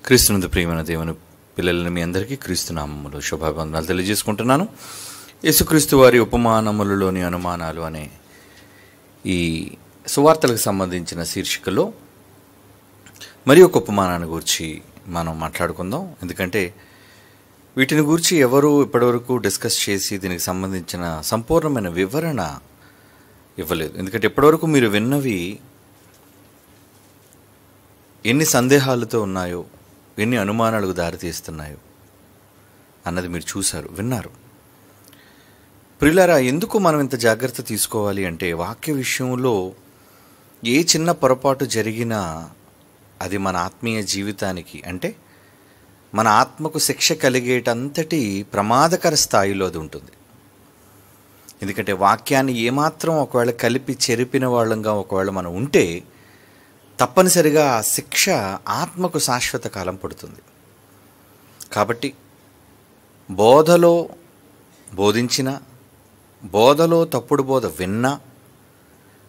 క్రీస్తునందు ప్రియమైన దేవుని పిల్లలని మీ అందరికీ క్రీస్తు నామములో శుభాభివందనాలు తెలియజేసుకుంటున్నాను. యేసుక్రీస్తు వారి ఉపమానములలోని అనుమానాలు అనే ఈ సువార్తలకు సంబంధించిన శీర్షికలో మరి ఒక ఉపమానాన్ని గురించి మనం మాట్లాడుకుందాం. ఎందుకంటే వీటిని గురించి ఎవరు ఇప్పటివరకు డిస్కస్ చేసి దీనికి సంబంధించిన సంపూర్ణమైన వివరణ ఇవ్వలేదు. ఎందుకంటే ఇప్పటివరకు మీరు విన్నవి ఎన్ని సందేహాలతో ఉన్నాయో, ఎన్ని అనుమానాలకు దారితీస్తున్నాయో అన్నది మీరు చూశారు, విన్నారు. ప్రియులారా, ఎందుకు మనం ఇంత జాగ్రత్త తీసుకోవాలి అంటే, వాక్య విషయంలో ఏ చిన్న పొరపాటు జరిగినా అది మన ఆత్మీయ జీవితానికి, అంటే మన ఆత్మకు శిక్ష కలిగేటంతటి ప్రమాదకర స్థాయిలో అది ఉంటుంది. ఎందుకంటే వాక్యాన్ని ఏమాత్రం ఒకవేళ కలిపి చెరిపిన వాళ్ళంగా ఒకవేళ మనం ఉంటే తప్పనిసరిగా ఆ శిక్ష ఆత్మకు శాశ్వత కాలం పడుతుంది. కాబట్టి బోధలో బోధించిన, బోధలో తప్పుడు బోధ విన్నా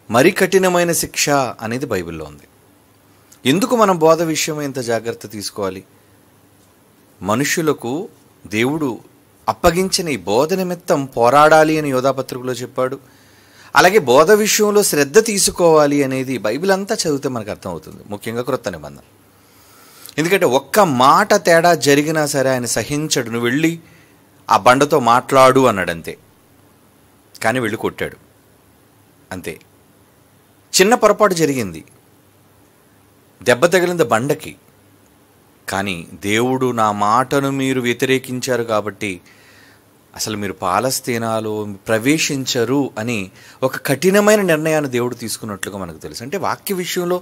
మరి కఠినమైన శిక్ష అనేది బైబిల్లో ఉంది. ఎందుకు మనం బోధ విషయం ఇంత జాగ్రత్త తీసుకోవాలి? మనుషులకు దేవుడు అప్పగించిన ఈ బోధ నిమిత్తం పోరాడాలి అని యోధాపత్రికలో చెప్పాడు. అలాగే బోధ విషయంలో శ్రద్ధ తీసుకోవాలి అనేది బైబిల్ అంతా చదివితే మనకు అర్థమవుతుంది, ముఖ్యంగా క్రొత్త నిబంధన. ఎందుకంటే ఒక్క మాట తేడా జరిగినా సరే ఆయన సహించడు. నువ్వు వెళ్ళి ఆ బండతో మాట్లాడు అన్నాడంతే, కానీ వెళ్ళి కొట్టాడు అంతే. చిన్న పొరపాటు జరిగింది, దెబ్బ తగిలింది బండకి, కానీ దేవుడు నా మాటను మీరు వ్యతిరేకించారు కాబట్టి అసలు మీరు పాలస్తీనాలో ప్రవేశించరు అని ఒక కఠినమైన నిర్ణయాన్ని దేవుడు తీసుకున్నట్లుగా మనకు తెలుసు. అంటే వాక్య విషయంలో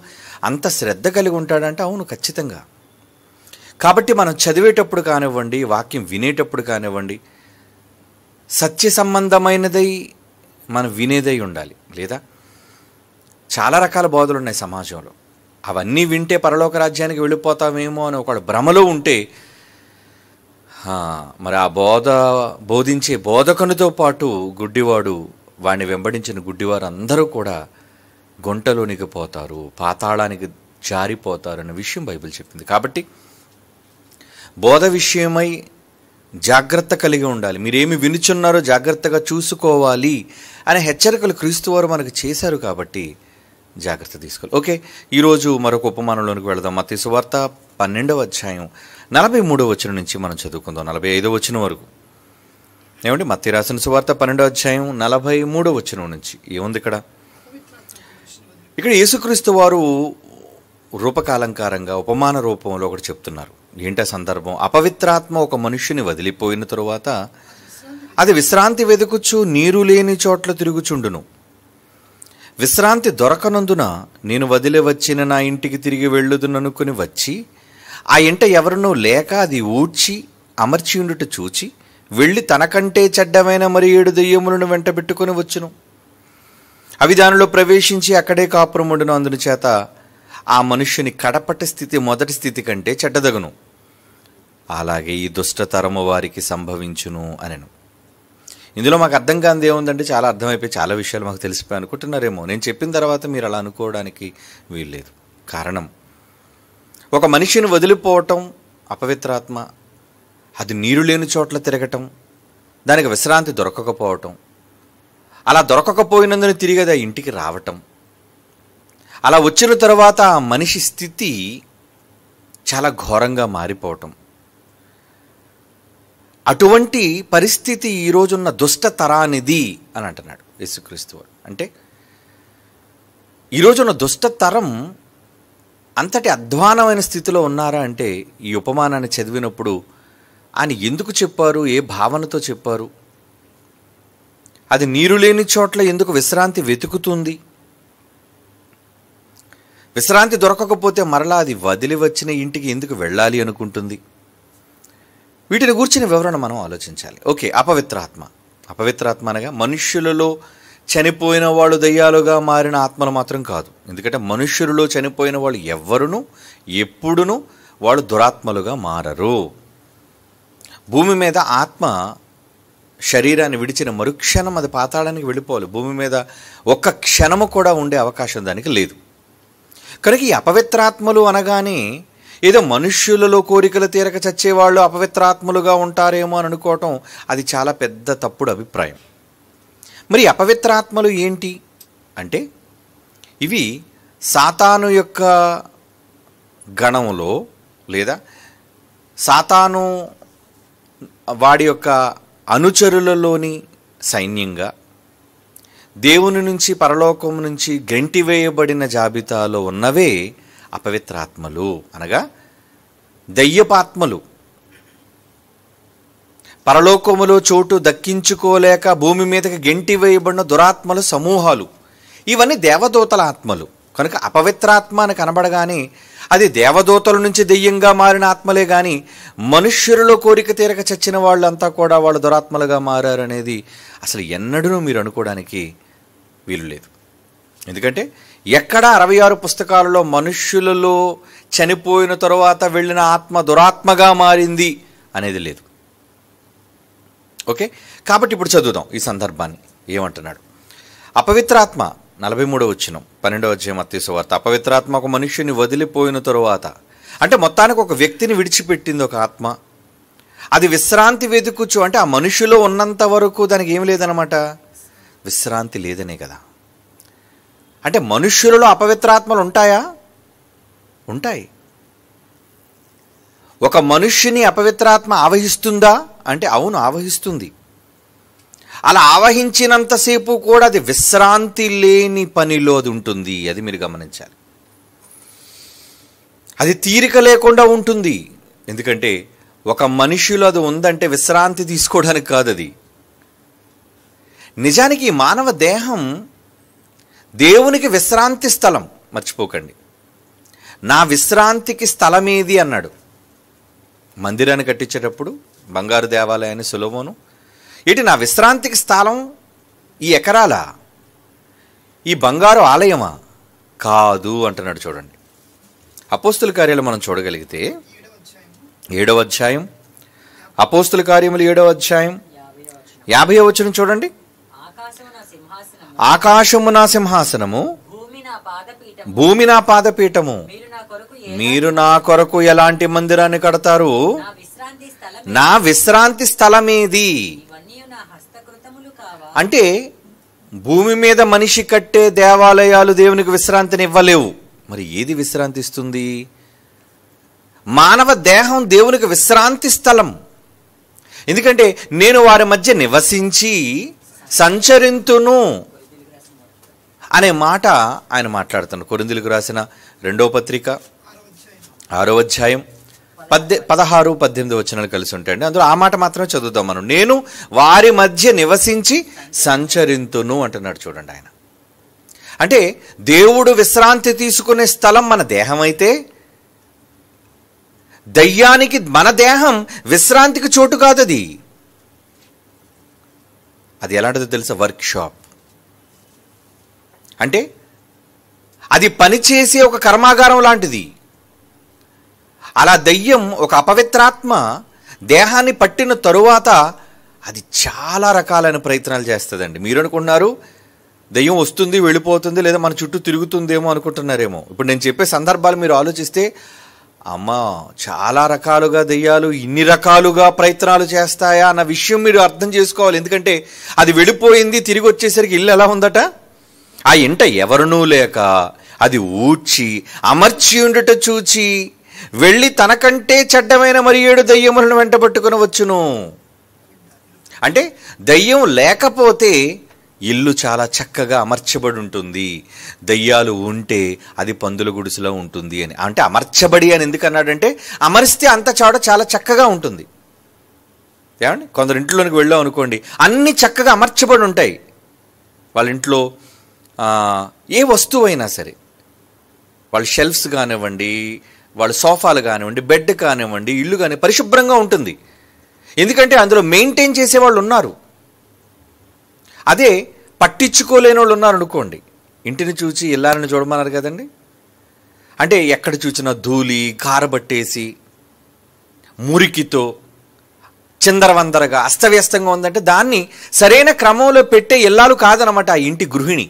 అంత శ్రద్ధ కలిగి ఉంటాడంటే అవును, ఖచ్చితంగా. కాబట్టి మనం చదివేటప్పుడు కానివ్వండి, వాక్యం వినేటప్పుడు కానివ్వండి, సత్య సంబంధమైనదై మనం వినేదై ఉండాలి. లేదా చాలా రకాల బోధలు ఉన్నాయి సమాజంలో, అవన్నీ వింటే పరలోక రాజ్యానికి వెళ్ళిపోతామేమో అని ఒక భ్రమలో ఉంటే మరి ఆ బోధించే బోధకునితో పాటు గుడ్డివాడు, వాడిని వెంబడించిన గుడ్డివారు అందరూ కూడా గుంటలోనికి పోతారు, పాతాళానికి జారిపోతారు అనే విషయం బైబిల్ చెప్పింది. కాబట్టి బోధ విషయమై జాగ్రత్త కలిగి ఉండాలి. మీరేమి వినుచున్నారో జాగ్రత్తగా చూసుకోవాలి అనే హెచ్చరికలు క్రీస్తు వారు మనకు చేశారు. కాబట్టి జాగ్రత్త తీసుకోవాలి. ఓకే, ఈరోజు మరొక ఉపమానంలోనికి వెళదాం. మత్తయి సువార్త 12వ అధ్యాయం 43వ వచనం నుంచి మనం చదువుకుందాం 45వ వచనం వరకు. ఏమంటే మత్తయి రాసిన సువార్త 12వ అధ్యాయం 43వ వచనం నుంచి ఏముంది ఇక్కడ? ఇక్కడ యేసుక్రీస్తు వారు రూపకాలంకారంగా ఉపమాన రూపంలో ఒకటి చెప్తున్నారు. ఏంటా సందర్భం? అపవిత్రాత్మ ఒక మనుష్యుని వదిలిపోయిన తరువాత అది విశ్రాంతి వెతుకుచు నీరు లేని చోట్ల తిరుగుచుండును. విశ్రాంతి దొరకనందున నేను వదిలి వచ్చిన నా ఇంటికి తిరిగి వెళ్ళుదుననుకుని వచ్చి ఆ ఇంట ఎవరినో లేక అది ఊడ్చి అమర్చి ఉండుట చూచి వెళ్ళి తనకంటే చెడ్డమైన మరి 7 దెయ్యములను వెంట పెట్టుకుని వచ్చును. అవి దానిలో ప్రవేశించి అక్కడే కాపురముండును. అందుని చేత ఆ మనుష్యుని కడపటి స్థితి మొదటి స్థితి కంటే చెడ్డదగును. అలాగే ఈ దుష్టతరము వారికి సంభవించును అనెను. ఇందులో మాకు అర్థం కానిది ఏముందంటే, చాలా అర్థమైపోయి చాలా విషయాలు మాకు తెలిసిపోయి అనుకుంటున్నారేమో. నేను చెప్పిన తర్వాత మీరు అలా అనుకోవడానికి వీల్లేదు. కారణం, ఒక మనిషిని వదిలిపోవటం అపవిత్రాత్మ, అది నీరు లేని చోట్ల తిరగటం, దానికి విశ్రాంతి దొరకకపోవటం, అలా దొరకకపోయినందున తిరిగి అది ఇంటికి రావటం, అలా వచ్చిన తర్వాత ఆ మనిషి స్థితి చాలా ఘోరంగా మారిపోవటం. అటువంటి పరిస్థితి ఈరోజున్న దుష్ట తరానిది అని అంటున్నాడు యేసుక్రీస్తు వారు. అంటే ఈరోజున్న దుష్ట తరం అంతటి అధ్వానమైన స్థితిలో ఉన్నారా అంటే, ఈ ఉపమానాన్ని చదివినప్పుడు ఆయన ఎందుకు చెప్పారు, ఏ భావనతో చెప్పారు, అది నీరు లేని చోట్ల ఎందుకు విశ్రాంతి వెతుకుతుంది, విశ్రాంతి దొరకకపోతే మరలా అది వదిలి వచ్చిన ఇంటికి ఎందుకు వెళ్ళాలి అనుకుంటుంది, వీటిని గూర్చిన వివరణ మనం ఆలోచించాలి. ఓకే, అపవిత్రాత్మ అనగా మనుష్యులలో చనిపోయిన వాళ్ళు దయ్యాలుగా మారిన ఆత్మలు మాత్రం కాదు. ఎందుకంటే మనుష్యులలో చనిపోయిన వాళ్ళు ఎవ్వరును ఎప్పుడునూ వాళ్ళు దురాత్మలుగా మారరు. భూమి మీద ఆత్మ శరీరాన్ని విడిచిన మరుక్షణం అది పాతాళానికి వెళ్ళిపోవాలి. భూమి మీద ఒక్క క్షణము కూడా ఉండే అవకాశం దానికి లేదు. కనుక ఈ అపవిత్రాత్మలు అనగానే ఏదో మనుష్యులలో కోరికలు తీరక చచ్చేవాళ్ళు అపవిత్రాత్మలుగా ఉంటారేమో అని అనుకోవటం అది చాలా పెద్ద తప్పుడు అభిప్రాయం. మరి అపవిత్రాత్మలు ఏంటి అంటే, ఇవి సాతాను యొక్క గణంలో లేదా సాతాను వాడి యొక్క అనుచరులలోని సైన్యంగా దేవుని నుంచి పరలోకం నుంచి గెంటివేయబడిన జాబితాలో ఉన్నవే అపవిత్రాత్మలు, అనగా దయ్యపాత్మలు. పరలోకములో చోటు దక్కించుకోలేక భూమి మీదకి గెంటివేయబడిన దురాత్మల సమూహాలు, ఇవన్నీ దేవదూతల ఆత్మలు. కనుక అపవిత్రాత్మ అని కనబడగానే అది దేవదూతల నుంచి దెయ్యంగా మారిన ఆత్మలే కానీ మనుష్యులలో కోరిక తీరక చచ్చిన వాళ్ళంతా కూడా వాళ్ళు దురాత్మలుగా మారారనేది అసలు ఎన్నడూ మీరు అనుకోవడానికి వీలు లేదు. ఎందుకంటే ఎక్కడా 66 పుస్తకాలలో మనుష్యులలో చనిపోయిన తరువాత వెళ్ళిన ఆత్మ దురాత్మగా మారింది అనేది లేదు. ఓకే, కాబట్టి ఇప్పుడు చదువుదాం ఈ సందర్భాన్ని. ఏమంటున్నాడు? అపవిత్రాత్మ 43వ వచనం 12వ అధ్యాయం మత్తయి సువార్త. అపవిత్రాత్మ ఒక మనుష్యుని వదిలిపోయిన తరువాత, అంటే మొత్తానికి ఒక వ్యక్తిని విడిచిపెట్టింది ఒక ఆత్మ. అది విశ్రాంతి వెతుకుచు, అంటే ఆ మనుషులో ఉన్నంత వరకు దానికి ఏమి లేదనమాట, విశ్రాంతి లేదనే కదా. అంటే మనుష్యులలో అపవిత్రాత్మలు ఉంటాయా? ఉంటాయి. ఒక మనుష్యుని అపవిత్రాత్మ ఆవహిస్తుందా అంటే అవును, ఆవహిస్తుంది. అలా ఆవహించినంతసేపు కూడా అది విశ్రాంతి లేని పనిలో అది ఉంటుంది. అది మీరు గమనించాలి. అది తీరిక లేకుండా ఉంటుంది. ఎందుకంటే ఒక మనిషిలో అది ఉందంటే విశ్రాంతి తీసుకోవడానికి కాదు. అది నిజానికి ఈ మానవ దేహం దేవునికి విశ్రాంతి స్థలం. మర్చిపోకండి, నా విశ్రాంతికి స్థలం ఏది అన్నాడు. మందిరాన్ని కట్టించేటప్పుడు బంగారు దేవాలయాన్ని సొలొమోను, ఏంటి నా విశ్రాంతికి స్థలం ఈ ఎకరాలా, ఈ బంగారు ఆలయమా? కాదు అంటున్నాడు. చూడండి, అపోస్తుల కార్యాలు మనం చూడగలిగితే 7వ అధ్యాయం, అపోస్తుల కార్యములు 7వ అధ్యాయం 50వ వచనం చూడండి. ఆకాశము నా సింహాసనము, భూమి నా పాదపీఠము. మీరు నా కొరకు ఎలాంటి మందిరాన్ని కడతారు? నా విశ్రాంతి స్థలమేది? అంటే భూమి మీద మనిషి కట్టే దేవాలయాలు దేవునికి విశ్రాంతిని ఇవ్వలేవు. మరి ఏది విశ్రాంతి ఇస్తుంది? మానవ దేహం దేవునికి విశ్రాంతి స్థలం. ఎందుకంటే నేను వారి మధ్య నివసించి సంచరింతును అనే మాట ఆయన మాట్లాడుతున్నాడు. కొరింథీయులకు రాసిన 2వ పత్రిక 6వ అధ్యాయం 16, 18 వచనాలు కలిసి ఉంటాయండి. అందులో ఆ మాట మాత్రమే చదువుతాం మనం. నేను వారి మధ్య నివసించి సంచరింతును అంటున్నాడు. చూడండి, ఆయన అంటే దేవుడు విశ్రాంతి తీసుకునే స్థలం మన దేహం అయితే, దయ్యానికి మన దేహం విశ్రాంతికి చోటు కాదు. అది ఎలాంటిదో తెలుసా? వర్క్షాప్. అంటే అది పనిచేసే ఒక కర్మాగారం లాంటిది. అలా దయ్యం, ఒక అపవిత్రాత్మ దేహాన్ని పట్టిన తరువాత అది చాలా రకాలైన ప్రయత్నాలు చేస్తుందండి. మీరు అనుకున్నారు దయ్యం వస్తుంది వెళ్ళిపోతుంది లేదా మన చుట్టూ తిరుగుతుందేమో అనుకుంటున్నారేమో. ఇప్పుడు నేను చెప్పే సందర్భాలు మీరు ఆలోచిస్తే, అమ్మా చాలా రకాలుగా దయ్యాలు ఇన్ని రకాలుగా ప్రయత్నాలు చేస్తాయా అన్న విషయం మీరు అర్థం చేసుకోవాలి. ఎందుకంటే అది వెళ్ళిపోయింది, తిరిగి వచ్చేసరికి ఇల్లు ఎలా ఉందట, ఆ ఇంట ఎవరునూ లేక అది ఊడ్చి అమర్చి ఉండుట చూచి వెళ్ళి తనకంటే చెడ్డమైన మరి 7 దయ్యములను వెంటబట్టుకుని వచ్చును. అంటే దయ్యం లేకపోతే ఇల్లు చాలా చక్కగా అమర్చబడి ఉంటుంది, దయ్యాలు ఉంటే అది పందుల గుడిసెలో ఉంటుంది అని. అంటే అమర్చబడి అని ఎందుకు అన్నాడంటే, అమరిస్తే అంత చోట చాలా చక్కగా ఉంటుంది. ఏమండి, కొందరు ఇంట్లోనికి వెళ్ళాం అనుకోండి, అన్నీ చక్కగా అమర్చబడి ఉంటాయి. వాళ్ళ ఇంట్లో ఏ వస్తువు అయినా సరే, వాళ్ళ షెల్ఫ్స్ కానివ్వండి, వాళ్ళ సోఫాలు కానివ్వండి, బెడ్ కానివ్వండి, ఇల్లు కానీ పరిశుభ్రంగా ఉంటుంది. ఎందుకంటే అందులో మెయింటైన్ చేసేవాళ్ళు ఉన్నారు. అదే పట్టించుకోలేని వాళ్ళు ఉన్నారు అనుకోండి, ఇంటిని చూచి ఇల్లాలని చూడమన్నారు కదండి. అంటే ఎక్కడ చూసినా ధూళి కారబట్టేసి మురికితో చిందరవందరగా అస్తవ్యస్తంగా ఉందంటే దాన్ని సరైన క్రమంలో పెట్టే ఇల్లాలు కాదనమాట ఆ ఇంటి గృహిణి.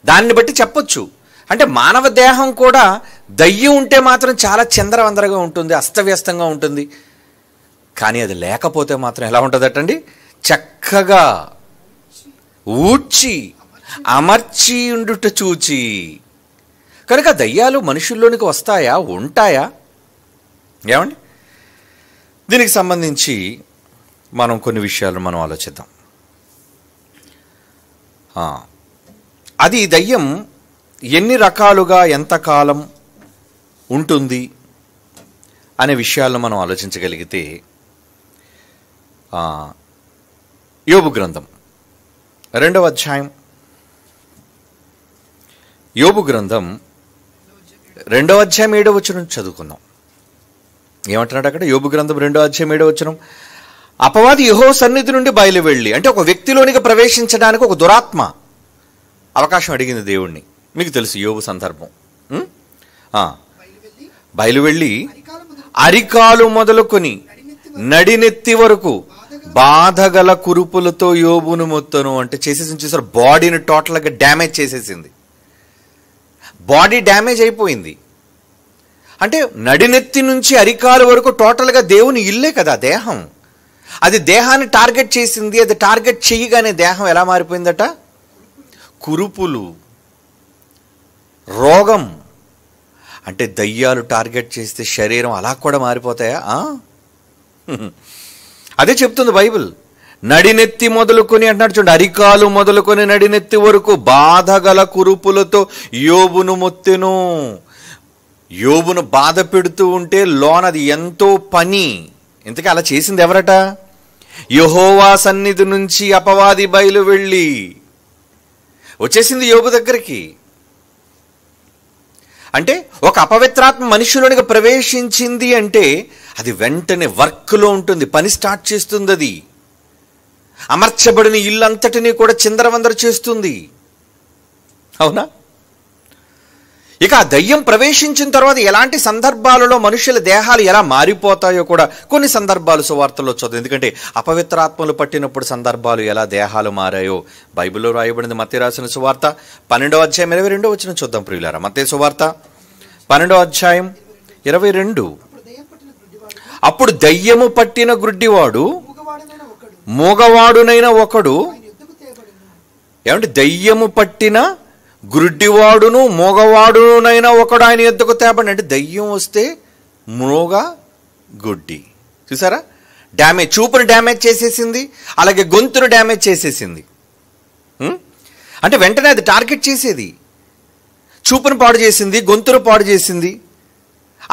దాన్ని బట్టి చెప్పొచ్చు అంటే మానవ దేహం కూడా దయ్యం ఉంటే మాత్రం చాలా చందరవందరగా ఉంటుంది, అస్తవ్యస్తంగా ఉంటుంది. కానీ అది లేకపోతే మాత్రం ఎలా ఉంటుందటండి? చక్కగా ఊడ్చి అమర్చి ఉండుట చూచి. కనుక దయ్యాలు మనుషుల్లోనికి వస్తాయా, ఉంటాయా? ఏమండి? దీనికి సంబంధించి మనం కొన్ని విషయాలు మనం ఆలోచిద్దాం. అది దయ్యం ఎన్ని రకాలుగా ఎంతకాలం ఉంటుంది అనే విషయాలను మనం ఆలోచించగలిగితే, యోబు గ్రంథం 2వ అధ్యాయం, యోబు గ్రంథం 2వ అధ్యాయం 7వ వచనం చదువుకుందాం. ఏమంటున్నాడు అక్కడ? యోబు గ్రంథం 2వ అధ్యాయం 7వ వచనం, అపవాది యెహోవా సన్నిధి నుండి బయలు వెళ్ళి, అంటే ఒక వ్యక్తిలోనికి ప్రవేశించడానికి ఒక దురాత్మ అవకాశం అడిగింది దేవుణ్ణి. మీకు తెలుసు యోబు సందర్భం. బయలు వెళ్ళి అరికాలు మొదలుకొని నడినెత్తి వరకు బాధగల కురుపులతో యోబును మొత్తను. అంటే చేసేసి చూసారు, బాడీని టోటల్గా డ్యామేజ్ చేసేసింది. బాడీ డ్యామేజ్ అయిపోయింది. అంటే నడినెత్తి నుంచి అరికాలు వరకు టోటల్గా దేవుని ఇల్లే కదా దేహం. అది దేహాన్ని టార్గెట్ చేసింది. అది టార్గెట్ చేయగానే దేహం ఎలా మారిపోయిందట? కురుపులు, రోగం. అంటే దయ్యాలు టార్గెట్ చేస్తే శరీరం అలా కూడా మారిపోతాయా? అదే చెప్తుంది బైబిల్. నడినెత్తి మొదలుకొని అంటున్నాడు చూడండి, అరికాలు మొదలుకొని నడినెత్తి వరకు బాధగల కురుపులతో యోబును మొత్తెను. యోబును బాధ పెడుతూ ఉంటే లోనది ఎంతో పని. ఇంతకీ అలా చేసింది ఎవరట? యెహోవా సన్నిధి నుంచి అపవాది బయలు వెళ్ళి వచ్చేసింది యోబు దగ్గరికి. అంటే ఒక అపవిత్రాత్మ మనుషులోనికి ప్రవేశించింది అంటే అది వెంటనే వర్క్లో ఉంటుంది, పని స్టార్ట్ చేస్తుంది. అది అమర్చబడిన ఇల్లంతటినీ కూడా చిందరవందర చేస్తుంది. అవునా? ఇక ఆ దయ్యం ప్రవేశించిన తర్వాత ఎలాంటి సందర్భాలలో మనుషుల దేహాలు ఎలా మారిపోతాయో కూడా కొన్ని సందర్భాలు సువార్తల్లో చదువు. ఎందుకంటే అపవిత్రాత్మలు పట్టినప్పుడు సందర్భాలు ఎలా దేహాలు మారాయో బైబిల్లో రాయబడింది. మత్తయి రాసిన సువార్త 12వ అధ్యాయం 22వ వచనం చూద్దాం ప్రియులారా. మత్తయి సువార్త 12వ అధ్యాయం 22. అప్పుడు దయ్యము పట్టిన గుడ్డివాడు, మూగవాడునైన ఒకడు. ఏమంటే దయ్యము పట్టిన గుడ్డివాడును మోగవాడునైనా ఒకడు ఆయన ఎద్దుకు తేబడి. అంటే దయ్యం వస్తే మోగ గుడ్డి, చూసారా? డ్యామేజ్, చూపును డ్యామేజ్ చేసేసింది, అలాగే గొంతును డ్యామేజ్ చేసేసింది. అంటే వెంటనే అది టార్గెట్ చేసేది. చూపును పాడు చేసింది, గొంతును పాడు చేసింది.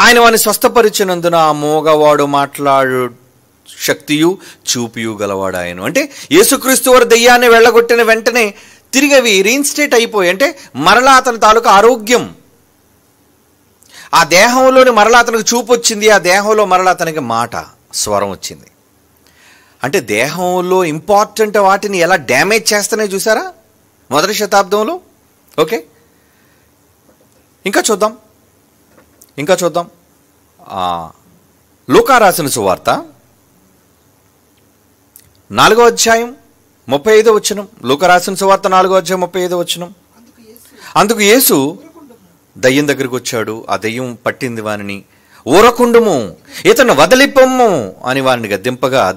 ఆయన వాడిని స్వస్థపరిచినందున ఆ మోగవాడు మాట్లాడు శక్తియు చూపియు గలవాడు ఆయన. అంటే యేసుక్రీస్తు వారు దయ్యాన్ని వెళ్ళగొట్టిన వెంటనే తిరిగి అవి రీఇన్స్టేట్ అయిపోయి, అంటే మరలా అతని తాలూకా ఆరోగ్యం, ఆ దేహంలోని మరలా అతనికి చూపు వచ్చింది, ఆ దేహంలో మరలా అతనికి మాట, స్వరం వచ్చింది. అంటే దేహంలో ఇంపార్టెంట్ వాటిని ఎలా డ్యామేజ్ చేస్తున్నాయి చూసారా మొదటి శతాబ్దంలో. ఓకే, ఇంకా చూద్దాం. లూకా రాసిన సువార్త 4వ అధ్యాయం 35వ వచనం. లూకా రాసిన సువార్త 4వ అధ్యాయం 35వ వచనం. అందుకు యేసు దయ్యం దగ్గరికి వచ్చాడు, ఆ దయ్యం పట్టింది వానిని. ఊరకుండుము, ఇతను వదిలిపొమ్ము అని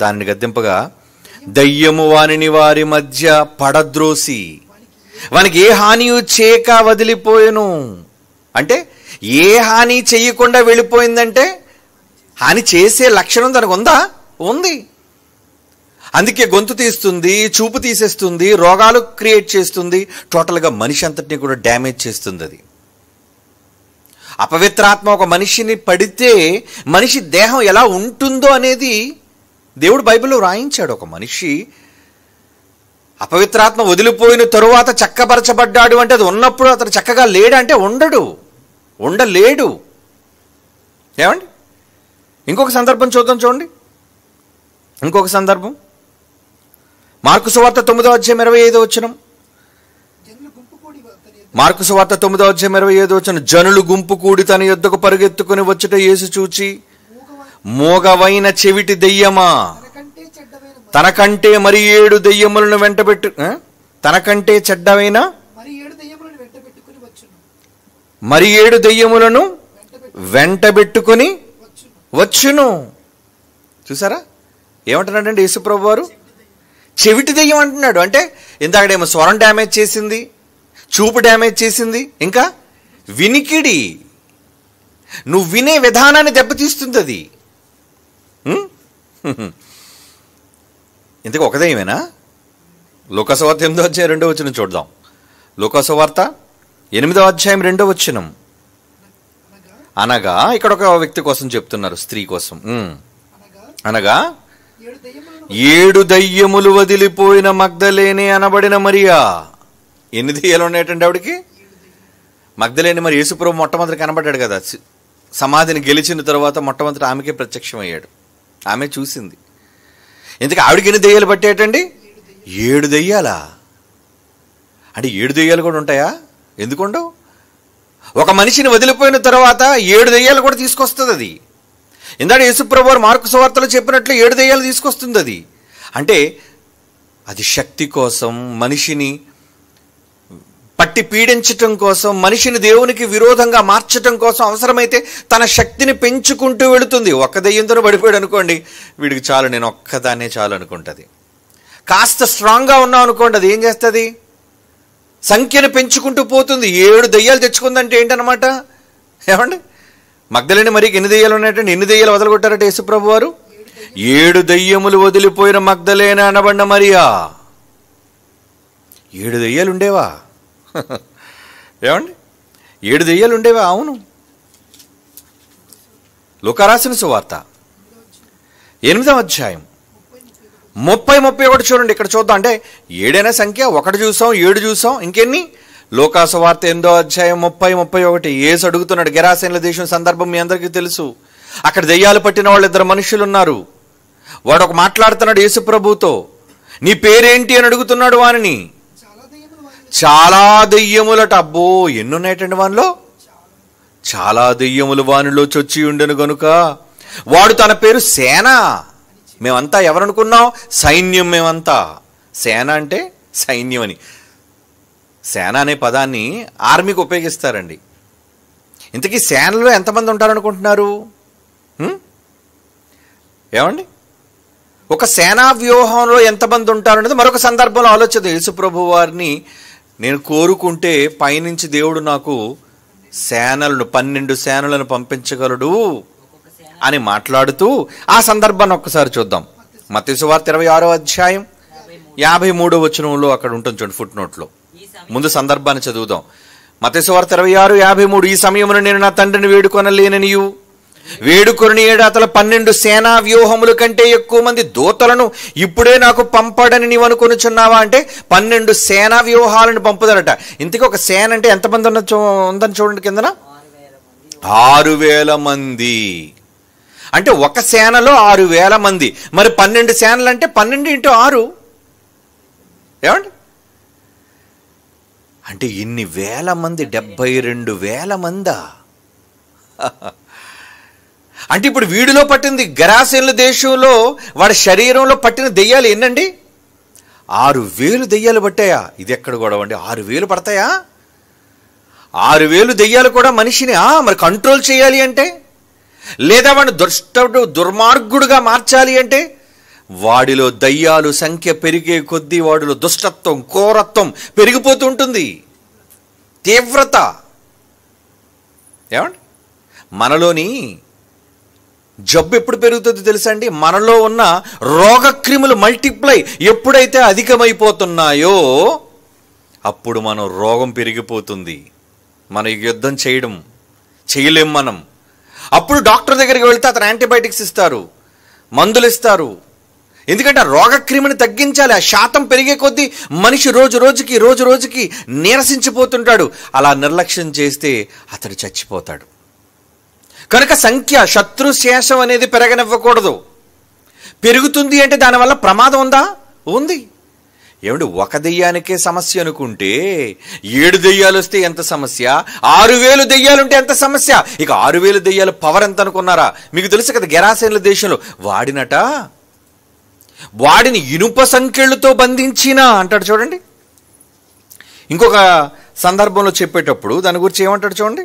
దానిని గద్దింపగా దయ్యము వానిని వారి మధ్య పడద్రోసి వానికి ఏ హానియు చేయక వదిలిపోయెను. అంటే ఏ హాని చెయ్యకుండా వెళ్ళిపోయిందంటే హాని చేసే లక్షణం తనకు ఉందా? ఉంది. అందుకే గొంతు తీస్తుంది, చూపు తీసేస్తుంది, రోగాలు క్రియేట్ చేస్తుంది, టోటల్గా మనిషి అంతటిని కూడా డ్యామేజ్ చేస్తుంది. అది అపవిత్రాత్మ ఒక మనిషిని పడితే మనిషి దేహం ఎలా ఉంటుందో అనేది దేవుడు బైబిల్లో రాయించాడు. ఒక మనిషి అపవిత్రాత్మ వదిలిపోయిన తరువాత చక్కపరచబడ్డాడు అంటే అది ఉన్నప్పుడు అతను చక్కగా లేడంటే ఉండలేడు. ఏమండి? ఇంకొక సందర్భం చూద్దాం, చూడండి. ఇంకొక సందర్భం మార్కు సువార్త 9వ అధ్యాయం 25వ వచనం. మార్కు సువార్త 9వ అధ్యాయం 25వ వచనం. జనులు గుంపు కూడి తన యొద్దకు పరుగెత్తుకుని వచ్చుట యేసు చూచి, మోగవైన చెవిటి దెయ్యమా, తనకంటే మరి 7 దెయ్యములను వెంటబెట్టు తనకంటే చెడ్డవైన మరి 7 దెయ్యములను వెంటబెట్టుకొని వచ్చును. చూసారా ఏమంటున్నాడండి యేసుప్రభు వారు? చెవిటి దెయ్యం అంటున్నాడు. అంటే ఇందాకడేమో స్వరం డ్యామేజ్ చేసింది, చూపు డ్యామేజ్ చేసింది, ఇంకా వినికిడి, నువ్వు వినే విధానాన్ని దెబ్బతీస్తుంది అది. ఇంతకు ఒక దెయ్యమేనా? లూకాసు వార్త 8వ అధ్యాయం 2వ వచనం చూద్దాం. లూకాసు వార్త 8వ అధ్యాయం 2వ వచనం. అనగా ఇక్కడ ఒక వ్యక్తి కోసం చెప్తున్నారు, స్త్రీ కోసం. అనగా 7 దయ్యములు వదిలిపోయిన మగ్దలేనే అనబడిన మరియా. ఎన్ని దెయ్యాలు ఉన్నాయటండి ఆవిడికి? మగ్దలేని మరి యేసుప్రభు మొట్టమొదటి కనబడ్డాడు కదా, సమాధిని గెలిచిన తర్వాత మొట్టమొదటి ఆమెకే ప్రత్యక్షమయ్యాడు, ఆమె చూసింది. ఎందుకు ఆవిడికి ఎన్ని దెయ్యాలు పట్టేటండి? 7 దెయ్యాలా? అంటే 7 దెయ్యాలు కూడా ఉంటాయా? ఎందుకుండవు? ఒక మనిషిని వదిలిపోయిన తర్వాత 7 దెయ్యాలు కూడా తీసుకొస్తుంది అది. ఇందాక యేసుప్రభు వారు మార్కు సువార్తలో చెప్పినట్లు 7 దెయ్యాలు తీసుకొస్తుంది అది. అంటే అది శక్తి కోసం, మనిషిని పట్టి పీడించటం కోసం, మనిషిని దేవునికి విరోధంగా మార్చటం కోసం, అవసరమైతే తన శక్తిని పెంచుకుంటూ వెళుతుంది. ఒక్క దెయ్యంతో పడిపోయాడు అనుకోండి, వీడికి చాలు, నేను ఒక్కదాన్నే చాలు అనుకుంటుంది. కాస్త స్ట్రాంగ్గా ఉన్నాం అనుకోండి, అది ఏం చేస్తుంది? సంఖ్యను పెంచుకుంటూ పోతుంది. 7 దెయ్యాలు తెచ్చుకుందంటే ఏంటనమాట? ఏమండి, మగ్దలేని మరికి ఎన్ని దెయ్యాలు ఉన్నాయంటే, ఎన్ని దెయ్యాలు వదలగొట్టారట యేసుప్రభు వారు? 7 దెయ్యములు వదిలిపోయిన మగ్దలేన అనబడిన మరియా. 7 దెయ్యాలు ఉండేవా? ఏమండి, 7 దెయ్యాలు ఉండేవా? అవును. లూకా రాసిన సువార్త 8వ అధ్యాయం 30-31 చూడండి. ఇక్కడ చూద్దాం. అంటే 7 సంఖ్య, 1 చూసాం, 7 చూసాం, ఇంకెన్ని? లూకా సువార్త 8వ అధ్యాయం 30-31. యేసు అడుగుతున్నాడు. గెరాసేనుల దేశం సందర్భం మీ అందరికీ తెలుసు. అక్కడ దెయ్యాలు పట్టిన వాళ్ళు 2 మనుషులు ఉన్నారు. వాడు ఒక మాట్లాడుతున్నాడు యేసు ప్రభుతో. నీ పేరేంటి అని అడుగుతున్నాడు వానిని. చాలా దెయ్యములట. అబ్బో, ఎన్నున్నాయటండి వానిలో? చాలా దెయ్యములు వానిలో చొచ్చి ఉండెను గనుక వాడు తన పేరు సేన. మేమంతా ఎవరనుకున్నాం? సైన్యం. మేమంతా సేన అంటే సైన్యం అని. సేన అనే పదాన్ని ఆర్మీకి ఉపయోగిస్తారండి. ఇంతకీ సేనలో ఎంతమంది ఉంటారనుకుంటున్నారు? ఏమండి, ఒక సేనా వ్యూహంలో ఎంతమంది ఉంటారనేది మరొక సందర్భంలో ఆలోచిద్దాం. యేసుప్రభు వారిని నేను కోరుకుంటే పైనుంచి దేవుడు నాకు సేనలను 12 సేనలను పంపించగలడు అని మాట్లాడుతూ ఆ సందర్భాన్ని ఒక్కసారి చూద్దాం. మత్తయి సువార్త 26వ అధ్యాయం 53వ వచనంలో అక్కడ ఉంటుంది చూడండి, ఫుట్ నోట్లో. ముందు సందర్భాన్ని చదువుదాం. మత్తయి సువార్త 26:53. ఈ సమయమున నేను నా తండ్రిని వేడుకొనలేననియు వేడుకొని అతల 12 సేనా వ్యూహముల కంటే ఎక్కువ మంది దూతలను ఇప్పుడే నాకు పంపడని నీవు అనుకొనుచున్నావా? అంటే 12 సేనా వ్యూహాలను పంపుదరట. ఇంతకీ ఒక సేన అంటే ఎంతమంది ఉందని చూడండి కిందన. 6,000 మంది. అంటే ఒక సేనలో 6,000 మంది. మరి 12 సేనలు అంటే 12 × 6. ఏమండి, అంటే ఇన్ని వేల మంది, 72,000 మందా? అంటే ఇప్పుడు వీడిలో పట్టింది, గెరాసేనుల దేశంలో వాడి శరీరంలో పట్టిన దెయ్యాలు ఎన్నండి? 6,000 దెయ్యాలు పట్టాయా? ఇది ఎక్కడ గొడవ అండి? 6,000 పడతాయా? 6,000 దెయ్యాలు కూడా మనిషిని మరి కంట్రోల్ చేయాలి అంటే, లేదా వాడిని దుర్మార్గుడుగా మార్చాలి అంటే, వాడిలో దయ్యాలు సంఖ్య పెరిగే కొద్దీ వాడిలో దుష్టత్వం, క్రూరత్వం పెరిగిపోతుంటుంది, తీవ్రత. ఏమండి, మనలోని జబ్బు ఎప్పుడు పెరుగుతుందో తెలుసా అండి? మనలో ఉన్న రోగక్రిములు మల్టిప్లై ఎప్పుడైతే అధికమైపోతున్నాయో అప్పుడు మనం రోగం పెరిగిపోతుంది. మనం యుద్ధం చేయలేం మనం. అప్పుడు డాక్టర్ దగ్గరికి వెళ్తే అతను యాంటీబయాటిక్స్ ఇస్తారు, మందులు ఇస్తారు. ఎందుకంటే ఆ రోగక్రిమిని తగ్గించాలి. ఆ శాతం పెరిగే కొద్దీ మనిషి రోజు రోజుకి నీరసించిపోతుంటాడు. అలా నిర్లక్ష్యం చేస్తే అతడు చచ్చిపోతాడు. కనుక సంఖ్య, శత్రుశేషం అనేది పెరగనివ్వకూడదు. పెరుగుతుంది అంటే దానివల్ల ప్రమాదం ఉందా? ఉంది. ఏమండి, ఒక దెయ్యానికే సమస్య అనుకుంటే 7 దెయ్యాలు వస్తే ఎంత సమస్య? 6,000 దెయ్యాలుంటే ఎంత సమస్య? ఇక 6,000 దెయ్యాల పవర్ ఎంత అనుకున్నారా? మీకు తెలుసు కదా, గెరాసేనుల దేశంలో వాడిని ఇనుప సంకెళ్ళతో బంధించిన అంటాడు చూడండి. ఇంకొక సందర్భంలో చెప్పేటప్పుడు దాని గురించి ఏమంటాడు చూడండి.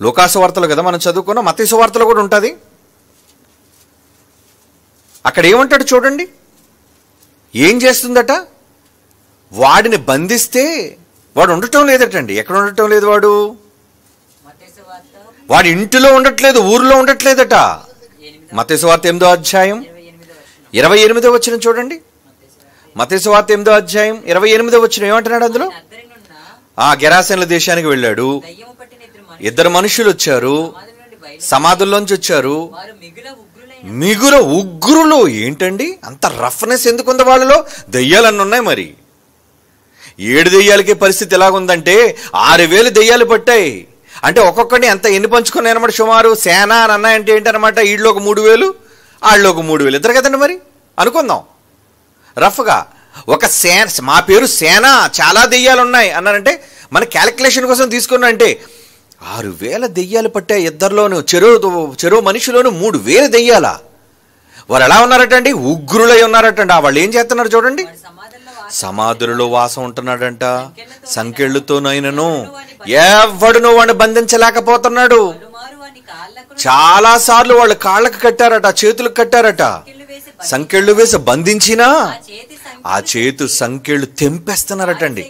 లూకాసు వార్తలు కదా మనం చదువుకున్నాం, మత్తయి సువార్తలో కూడా ఉంటుంది. అక్కడ ఏమంటాడు చూడండి. ఏం చేస్తుందట? వాడిని బంధిస్తే వాడు ఉండటం లేదటండి. ఎక్కడ ఉండటం లేదు? వాడి ఇంటిలో ఉండట్లేదు, ఊరిలో ఉండట్లేదట. మత్తయి సువార్త 8వ అధ్యాయం 28వ వచనం చూడండి. మత్తయి సువార్త 8వ అధ్యాయం 28వ వచనం ఏమంటున్నాడు అందులో? గెరాసేనుల దేశానికి వెళ్ళాడు. 2 మనుషులు వచ్చారు, సమాధుల్లోంచి వచ్చారు. మిగుల ఉగ్రులు. ఏంటండి అంత రఫ్నెస్ ఎందుకుంది వాళ్ళలో? దెయ్యాలన్నీ ఉన్నాయి. మరి 7 దెయ్యాలకే పరిస్థితి ఎలాగుందంటే 6000 దెయ్యాలు పట్టాయి. అంటే ఒక్కొక్కడిని ఎన్ని పంచుకున్నాయి అనమాట? సుమారు సేన అని అన్నాయంటే ఏంటనమాట? వీళ్ళు ఒక 3000, వాళ్ళు ఒక 3000, ఇద్దరు కదండి. మరి అనుకుందాం రఫ్గా, ఒక సేన, మా పేరు సేన, చాలా దెయ్యాలు ఉన్నాయి అన్నారంటే మన క్యాలిక్యులేషన్ కోసం తీసుకున్నా అంటే 6000 దెయ్యాలు పట్టాయి. ఇద్దరిలోనూ చెరో మనిషిలోనూ 3000 దెయ్యాలా? వారు ఎలా ఉన్నారటండి? ఉగ్రులై ఉన్నారటండి. వాళ్ళు ఏం చేస్తున్నారు చూడండి. సమాధులలో వాసం ఉంటున్నాడంట. సంకెళ్ళుతోనైనను ఎవడును వాడిని బంధించలేకపోతున్నాడు. చాలా సార్లు వాళ్ళు కాళ్ళకు కట్టారట, చేతులకు కట్టారట. సంకెళ్ళు వేసి బంధించినా ఆ చేతు సంకెళ్ళు తెంపేస్తున్నారటండి.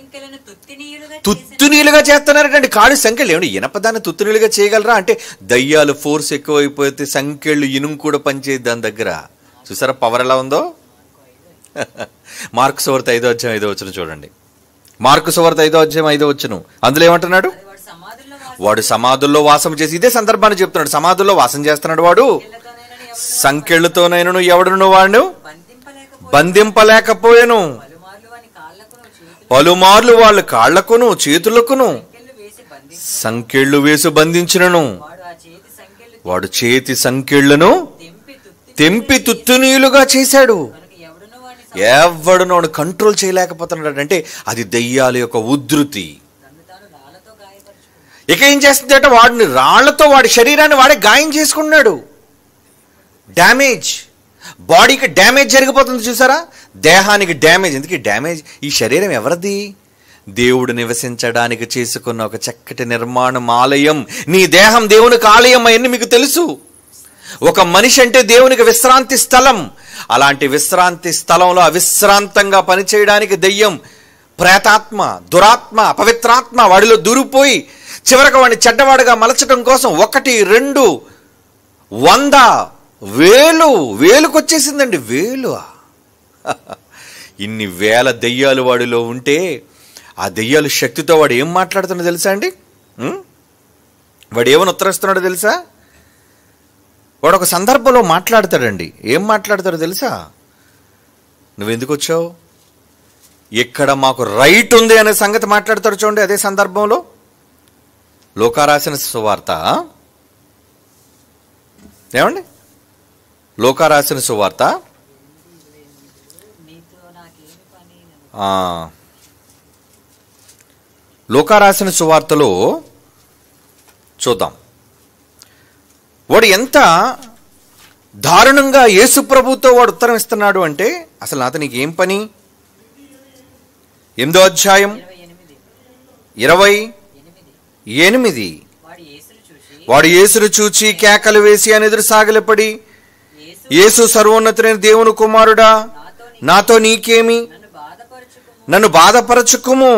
తుత్తునీలుగా చేస్తున్నారటండి. కాడు సంకెళ్ళు ఏమండి ఇనపదాన్ని తుత్తునీలుగా చేయగలరా అంటే? దయ్యాలు ఫోర్స్ ఎక్కువైపోతే సంకెళ్ళు ఇనుము కూడా పనిచేయదు దాని దగ్గర. చూసారా పవర్ ఎలా ఉందో? మార్కు సువార్త 5వ అధ్యాయం 5వ వచనం చూడండి. మార్కు సువార్త 5వ అధ్యాయం 5వ వచనం అందులో ఏమంటున్నాడు? వాడు సమాధుల్లో వాసం చేసి, ఇదే సందర్భాన్ని చెప్తున్నాడు. సమాధుల్లో వాసం చేస్తున్నాడు వాడు. సంకెళ్ళతోనైనను ఎవడును వాడు బంధింపలేకపోయాను. పలుమార్లు వాళ్ళ కాళ్లకును చేతులకును సంకెళ్ళు వేసి బంధించినను. వాడు చేతి సంకెళ్లను తెంపి తుత్తునీలుగా చేశాడు. ఎవడును కంట్రోల్ చేయలేకపోతున్నాడు. అంటే అది దెయ్యాల యొక్క ఉధృతి. ఇక ఏం చేస్తుందట? వాడిని రాళ్లతో వాడి శరీరాన్ని వాడే గాయం చేసుకున్నాడు. డ్యామేజ్, బాడీకి డ్యామేజ్ జరిగిపోతుంది. చూసారా? దేహానికి డ్యామేజ్. ఎందుకు డ్యామేజ్? ఈ శరీరం ఎవరిది? దేవుడు నివసించడానికి చేసుకున్న ఒక చక్కటి నిర్మాణం, ఆలయం. నీ దేహం దేవునికి ఆలయం అయ్యని మీకు తెలుసు. ఒక మనిషి అంటే దేవునికి విశ్రాంతి స్థలం. అలాంటి విశ్రాంతి స్థలంలో అవిశ్రాంతంగా పనిచేయడానికి దెయ్యం, ప్రేతాత్మ, దురాత్మ, అపవిత్రాత్మ వాడిలో దూరిపోయి చివరికి వాడిని చెడ్డవాడుగా మలచడం కోసం 1, 2, 100, 1000 వేలుకొచ్చేసిందండి. వేలు. ఇన్ని వేల దెయ్యాలు వాడిలో ఉంటే ఆ దెయ్యాలు శక్తితో వాడు ఏం మాట్లాడుతున్నాడో తెలుసా అండి? వాడు ఏమని ఉత్తరిస్తున్నాడో తెలుసా? వాడు ఒక సందర్భంలో మాట్లాడతాడండి. ఏం మాట్లాడతాడో తెలుసా? నువ్వెందుకు వచ్చావు, ఇక్కడ మాకు రైట్ ఉంది అనే సంగతి మాట్లాడతాడు చూడండి. అదే సందర్భంలో లూకా రాసిన సువార్త, ఏమండి లూకా రాసిన సువార్త లూకా రాసిన సువార్తలో చూద్దాం. వాడు ఎంత దారుణంగా యేసు ప్రభుతో వాడు ఉత్తరం ఇస్తున్నాడు అంటే, అసలు నాతో నీకేం పని? 8వ అధ్యాయం 28. వాడు యేసును చూచి కేకలు వేసి అని ఎదురు సాగిలపడి, యేసు సర్వోన్నతుడైన దేవుని కుమారుడా, నాతో నీకేమి? నన్ను బాధపరచుకుము.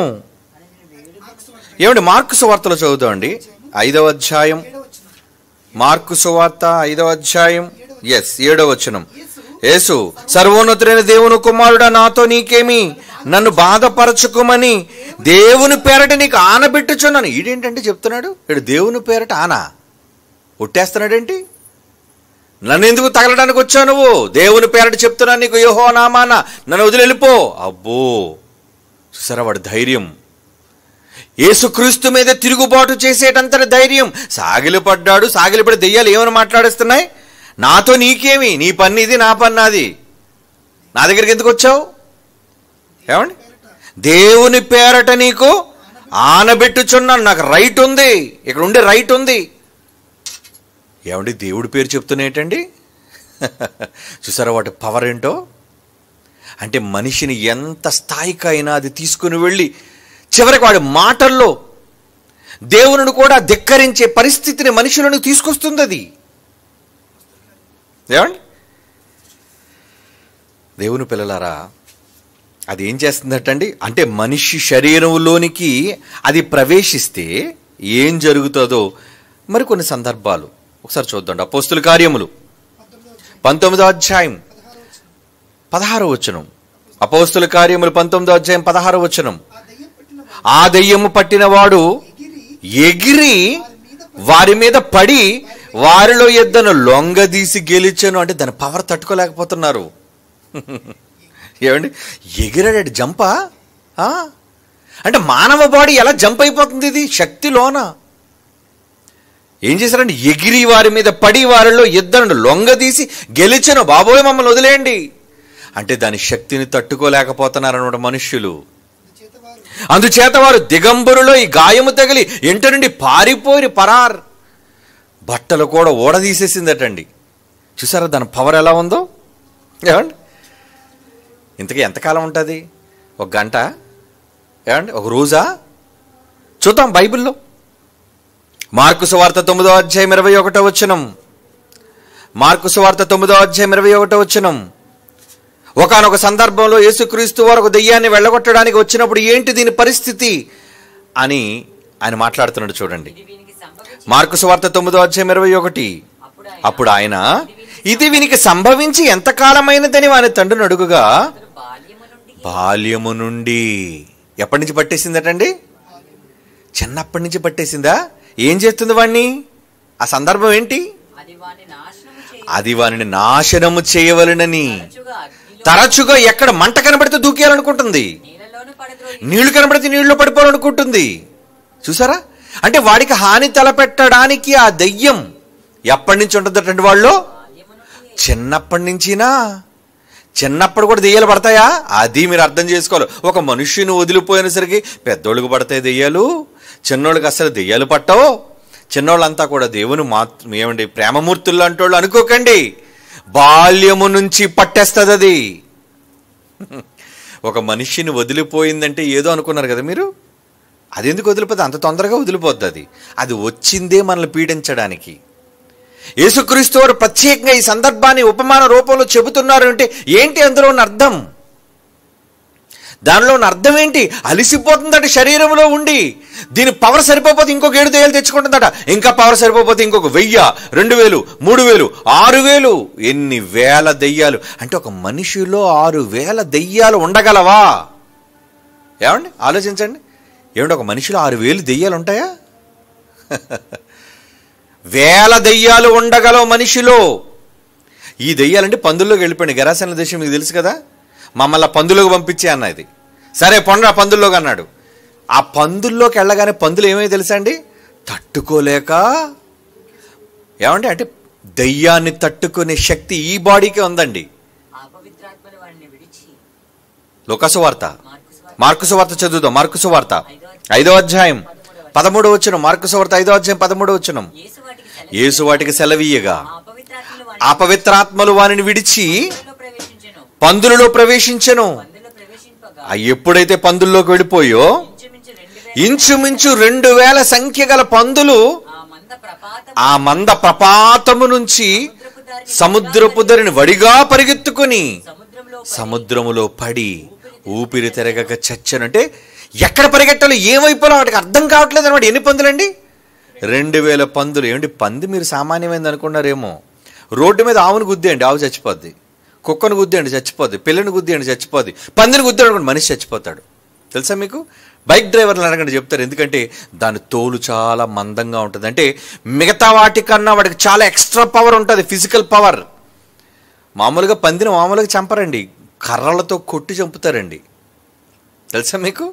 ఏమండి మార్కు సువార్తలో చదువుతామండి 5వ అధ్యాయం, మార్కు సువార్త 5వ అధ్యాయం 7వ వచనం. యేసు సర్వోన్నతుడైన దేవుని కుమారుడా, నాతో నీకేమి? నన్ను బాధపరచుకోమని దేవుని పేరట నీకు ఆనబెట్టుచున్నాను. ఈడేంటంటే చెప్తున్నాడు, ఇడు దేవుని పేరట ఆన ఒట్టేస్తున్నాడేంటి? నన్ను ఎందుకు తగలడానికి వచ్చావు నువ్వు? దేవుని పేరట చెప్తున్నాను నీకు, యెహోవా నామాన నన్ను వదిలి వెళ్ళిపో. అబ్బో, చూసారా వాడు ధైర్యం. యేసుక్రీస్తు మీద తిరుగుబాటు చేసేటంతటి ధైర్యం. సాగిలిపడ్డాడు. సాగిలిపడి దెయ్యాలు ఏమని మాట్లాడేస్తున్నాయి? నాతో నీకేమి? నీ పని ఇది, నా పని నాది. నా దగ్గరికి ఎందుకు వచ్చావు? ఏమండి దేవుని పేరట నీకు ఆనబెట్టుచున్నాను. నాకు రైట్ ఉంది, ఇక్కడ ఉండే రైట్ ఉంది. ఏమండి దేవుడి పేరు చెప్తున్నాయేటండి? చూసారా వాటి పవర్ ఏంటో? అంటే మనిషిని ఎంత స్థాయికైనా అది తీసుకుని వెళ్ళి చివరికి వాడి మాటల్లో దేవుని కూడా ధిక్కరించే పరిస్థితిని మనుషులను తీసుకొస్తుంది అది. ఏమండి దేవుని పిల్లలారా, అది ఏం చేస్తుందటండి అంటే మనిషి శరీరంలోనికి అది ప్రవేశిస్తే ఏం జరుగుతుందో మరి కొన్ని సందర్భాలు ఒకసారి చూద్దాం. అపోస్తుల కార్యములు 19వ అధ్యాయం 16వ వచనం. అపోస్తుల కార్యములు 19వ అధ్యాయం 16వ వచనం. ఆ దెయ్యము పట్టినవాడు ఎగిరి వారి మీద పడి వారిలో ఎద్దను లొంగదీసి గెలిచాను. అంటే దాని పవర్ తట్టుకోలేకపోతున్నారు. ఏమండి ఎగిరాడు, జంపా? అంటే మానవ బాడీ ఎలా జంప్ అయిపోతుంది? ఇది శక్తిలోన ఏం చేశారంటే ఎగిరి వారి మీద పడి వారిలో ఇద్దరు లొంగదీసి గెలిచను. బాబోయ్ మమ్మల్ని వదిలేయండి అంటే దాని శక్తిని తట్టుకోలేకపోతున్నారన్నమాట మనుష్యులు. అందుచేత వారు దిగంబరులో ఈ గాయము తగిలి ఇంటి నుండి పారిపోయి పరార్. బట్టలు కూడా ఓడదీసేసిందటండి. చూసారా దాని పవర్ ఎలా ఉందో? ఏమండి ఇంతకీ ఎంతకాలం ఉంటుంది? ఒక గంట? ఏమండి ఒక రోజా? చూద్దాం బైబిల్లో. మార్కు సువార్త 9వ అధ్యాయం 21వ వచనం. మార్కు సువార్త 9వ అధ్యాయం 21వ వచనం. ఒకానొక సందర్భంలో యేసుక్రీస్తు వారు ఒక దెయ్యాన్ని వెళ్ళగొట్టడానికి వచ్చినప్పుడు ఏంటి దీని పరిస్థితి అని ఆయన మాట్లాడుతున్నాడు చూడండి. మార్కు సువార్త 9వ అధ్యాయం 21. అప్పుడు ఆయన ఇది వీనికి సంభవించి ఎంతకాలమైనదని వాని తండ్రిని అడుగుగా బాల్యము నుండి. ఎప్పటి నుంచి పట్టేసిందటండి? చిన్నప్పటి నుంచి పట్టేసిందా? ఏం చేస్తుంది వాణ్ణి? ఆ సందర్భం ఏంటి? అది వానిని నాశనము చేయవలెనని తరచుగా ఎక్కడ మంట కనబడితే దూకేయాలనుకుంటుంది, నీళ్లు కనబడితే నీళ్ళలో పడిపోవాలనుకుంటుంది. చూసారా? అంటే వాడికి హాని తలపెట్టడానికి ఆ దెయ్యం ఎప్పటి నుంచి ఉంటుందటండి? వాళ్ళు చిన్నప్పటి నుంచినా. చిన్నప్పుడు కూడా దెయ్యాలు పడతాయా? అది మీరు అర్థం చేసుకోవాలి. ఒక మనుష్యుని వదిలిపోయినసరికి పెద్దోళ్ళకి పడతాయి దెయ్యాలు, చిన్నోళ్ళకి అసలు దెయ్యాలు పట్టవు. చిన్నోళ్ళంతా కూడా దేవుని ఏమండి ప్రేమమూర్తులు అంటోళ్ళు అనుకోకండి. బాల్యము నుంచి పట్టేస్తుంది అది. ఒక మనిషిని వదిలిపోయిందంటే ఏదో అనుకున్నారు కదా మీరు. అది ఎందుకు వదిలిపోతుంది? అంత తొందరగా వదిలిపోద్ది అది. అది వచ్చిందే మనల్ని పీడించడానికి. యేసుక్రీస్తు వారు ప్రత్యేకంగా ఈ సందర్భాన్ని ఉపమాన రూపంలో చెబుతున్నారు అంటే ఏంటి అందులో ఉన్న అర్థం? దానిలో ఉన్న అర్థం ఏంటి? అలిసిపోతుందట శరీరంలో ఉండి. దీని పవర్ సరిపోతే ఇంకొక 7 దెయ్యాలు తెచ్చుకుంటుందట. ఇంకా పవర్ సరిపోతే ఇంకొక 1000, 2000, 3000, 6000. ఎన్ని వేల దెయ్యాలు! అంటే ఒక మనిషిలో 6000 దెయ్యాలు ఉండగలవా? ఏమండి ఆలోచించండి. ఏమంటే ఒక మనిషిలో 6000 దెయ్యాలు ఉంటాయా? వేల దెయ్యాలు ఉండగలవు మనిషిలో. ఈ దెయ్యాలంటే పందుల్లోకి వెళ్ళిపోయింది. గెరాసేన దేశం మీకు తెలుసు కదా, మమ్మల్ని పందులోకి పంపించే అన్నది. సరే పొండ్రా పందుల్లోకి అన్నాడు. ఆ పందుల్లోకి వెళ్ళగానే పందులు ఏమై తెలుసా అండి? తట్టుకోలేక ఏమండి అంటే దెయ్యాన్ని తట్టుకునే శక్తి ఈ బాడీకే ఉందండి. లూకాసు వార్త, మార్కు సువార్త చదువుదాం. మార్కు సువార్త 5వ అధ్యాయం 13వ వచనం. మార్కు సువార్త 5వ అధ్యాయం 13వ వచనం. యేసు వాటికి సెలవీయగా అపవిత్రాత్మలు వానిని విడిచి పందులలో ప్రవేశించెను. ఎప్పుడైతే పందుల్లోకి వెళ్ళిపోయో ఇంచుమించు 2000 సంఖ్య గల పందులు ఆ మంద ప్రపాతము నుంచి సముద్రపు ధరిని వడిగా పరిగెత్తుకుని సముద్రములో పడి ఊపిరి తిరగక చచ్చనంటే ఎక్కడ పరిగెట్టాలో ఏమైపోలో వాటికి అర్థం కావట్లేదు అనమాట. ఎన్ని పందులండి? 2000 పందులు. ఏమండి పంది మీరు సామాన్యమైంది అనుకున్నారేమో. రోడ్డు మీద ఆవును గుద్దేయండి, ఆవు చచ్చిపోద్ది. కుక్కను గుద్దేయండి చచ్చిపోద్ది. పిల్లని గుద్దేయండి చచ్చిపోద్ది. పందిని గుద్దాడు అనుకోండి మనిషి చచ్చిపోతాడు. తెలుసా మీకు? బైక్ డ్రైవర్లు అడగండి చెప్తారు. ఎందుకంటే దాని తోలు చాలా మందంగా ఉంటుంది. అంటే మిగతా వాటికన్నా వాటికి చాలా ఎక్స్ట్రా పవర్ ఉంటుంది, ఫిజికల్ పవర్. మామూలుగా పందిని మామూలుగా చంపరండి, కర్రలతో కొట్టి చంపుతారండి. తెలుసా మీకు?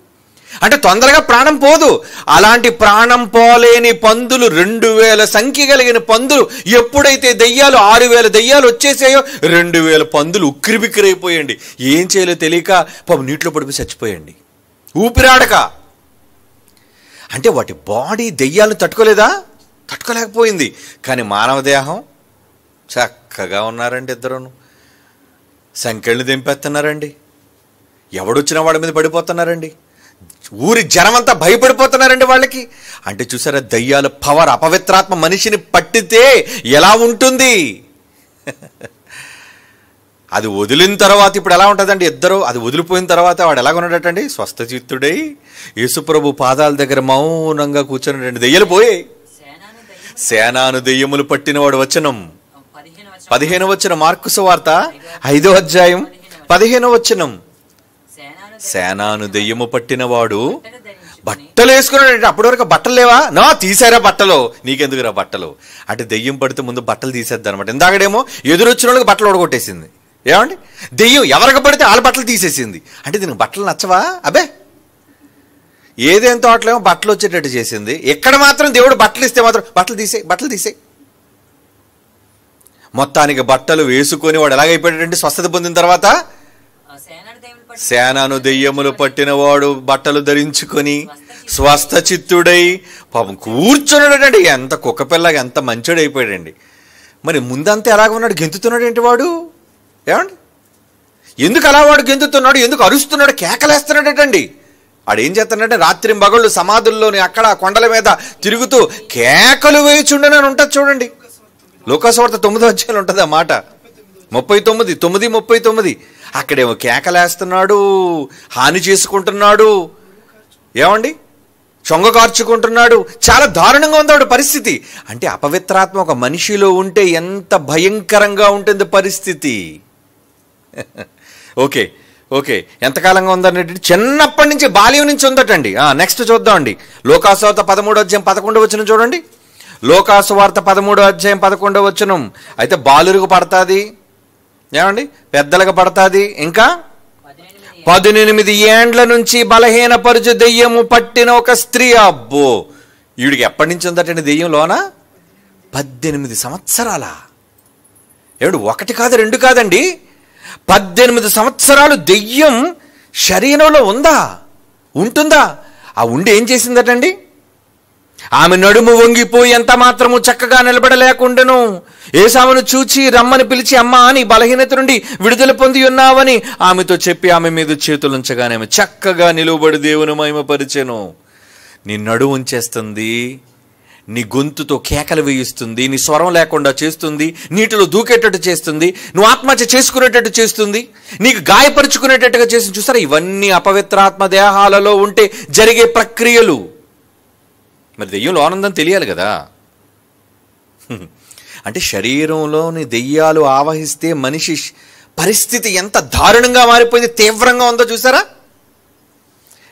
అంటే తొందరగా ప్రాణం పోదు. అలాంటి ప్రాణం పోలేని పందులు 2000 సంఖ్య కలిగిన పందులు. ఎప్పుడైతే దెయ్యాలు 6000 దెయ్యాలు వచ్చేసాయో 2000 పందులు ఉక్కిరిబిక్కిరైపోయండి. ఏం చేయాలో తెలియక పాపం నీటిలో పడిపోయి చచ్చిపోయండి ఊపిరాడక. అంటే వాటి బాడీ దెయ్యాలను తట్టుకోలేదా? తట్టుకోలేకపోయింది. కానీ మానవ దేహం చక్కగా ఉన్నారండి. ఇద్దరును సంకెళ్ళని దింపేస్తున్నారండి. ఎవడొచ్చినా వాళ్ళ మీద పడిపోతున్నారండి. ఊరి జనమంతా భయపడిపోతున్నారండి వాళ్ళకి. అంటే చూసారా, దయ్యాల పవర్, అపవిత్రాత్మ మనిషిని పట్టితే ఎలా ఉంటుంది. అది వదిలిన తర్వాత ఇప్పుడు ఎలా ఉంటుందండి, ఇద్దరు అది వదిలిపోయిన తర్వాత వాడు ఎలాగ ఉన్నాడటండి, స్వస్థచిత్తుడై యేసుప్రభు పాదాల దగ్గర మౌనంగా కూర్చొని దెయ్యాలు పోయాయి. సేనాను దెయ్యములు పట్టినవాడు వచనం 15వ వచనం, మార్కు సువార్త 5వ అధ్యాయం 15వ వచనం. సేనాను దెయ్యము పట్టినవాడు బట్టలు వేసుకున్నాడు. అప్పటి వరకు బట్టలు లేవా? నా తీసారా బట్టలు, నీకెందుకురా బట్టలు అంటే దెయ్యం పడితే ముందు బట్టలు తీసేద్ది అనమాట. ఇందాకడేమో ఎదురొచ్చిన వాళ్ళకి బట్టలు ఓడగొట్టేసింది. ఏమండి, దెయ్యం ఎవరికి పడితే వాళ్ళ బట్టలు తీసేసింది. అంటే దీనికి బట్టలు నచ్చవా? అబ్బే, ఏదేం తోటలేమో బట్టలు వచ్చేటట్టు చేసింది. ఎక్కడ మాత్రం దేవుడు బట్టలు ఇస్తే మాత్రం బట్టలు తీసే. మొత్తానికి బట్టలు వేసుకొని వాడు ఎలాగైపోయాడంటే స్వస్థత పొందిన తర్వాత సేనాను దెయ్యములు పట్టినవాడు బట్టలు ధరించుకొని స్వస్థచిత్తుడై పాపం కూర్చున్నాడండి. ఎంత కుక్కపిల్లగా ఎంత మంచోడు అయిపోయాడండి. మరి ముందంతా ఎలాగ ఉన్నాడు, గెంతుతున్నాడు ఏంటి వాడు? ఏమండి, ఎందుకు అలా వాడు గెంతుతున్నాడు, ఎందుకు అరుస్తున్నాడు, కేకలేస్తున్నాడటండి. వాడేం చేస్తున్నాడంటే రాత్రి మగళ్ళు సమాధుల్లోని అక్కడ కొండల మీద తిరుగుతూ కేకలు వేయుచుండనని ఉంటుంది చూడండి. లోకాసువార్త 9వ అధ్యాయంలో ఉంటుంది ఆ మాట. 39 అక్కడేమో కేకలేస్తున్నాడు, హాని చేసుకుంటున్నాడు, ఏమండి చొంగ కార్చుకుంటున్నాడు. చాలా దారుణంగా ఉంది వాడి పరిస్థితి. అంటే అపవిత్రాత్మ ఒక మనిషిలో ఉంటే ఎంత భయంకరంగా ఉంటుంది పరిస్థితి. ఓకే ఎంతకాలంగా ఉందన్నట్టు చిన్నప్పటి నుంచి, బాల్యం నుంచి ఉందటండి. నెక్స్ట్ చూద్దామండి. లోకాసువార్త 13వ అధ్యాయం 11వ వచనం చూడండి. లోకాసువార్త 13వ అధ్యాయం 11వ వచనం. అయితే బాలులకు పడతాది, ఏమండి పెద్దలకు పడతాది. ఇంకా 18 ఏండ్ల నుంచి బలహీనపరుచు దెయ్యము పట్టిన ఒక స్త్రీ. అబ్బో, వీడికి ఎప్పటి నుంచి ఉందటండి దెయ్యం లోన? 18 సంవత్సరాల. ఏమిటి, 1 కాదు 2 కాదండి, 18 సంవత్సరాలు దెయ్యం శరీరంలో ఉంటుందా? ఆ ఉండి ఏం చేసిందటండి? ఆమె నడుము వంగిపోయి ఎంత మాత్రము చక్కగా నిలబడలేకుండాను ఏసావును చూచి రమ్మని పిలిచి, అమ్మా నీ బలహీనత నుండి విడుదల పొంది ఉన్నావని ఆమెతో చెప్పి ఆమె మీద చేతులుంచగానే ఆమె చక్కగా నిలువబడి దేవుని మహిమపరిచెను. నీ నడుము ఉంచేస్తుంది, నీ గొంతుతో కేకలు వేయిస్తుంది, నీ స్వరం లేకుండా చేస్తుంది, నీటిలో దూకేటట్టు చేస్తుంది, నువ్వు ఆత్మహత్య చేసుకునేటట్టు చేస్తుంది, నీకు గాయపరుచుకునేటట్టుగా చేస్తుంది. చూసారా, ఇవన్నీ అపవిత్రాత్మ దేహాలలో ఉంటే జరిగే ప్రక్రియలు. మరి దెయ్యంలో ఆనందం తెలియాలి కదా. అంటే శరీరంలోని దెయ్యాలు ఆవహిస్తే మనిషి పరిస్థితి ఎంత దారుణంగా మారిపోయింది, తీవ్రంగా ఉందో చూసారా.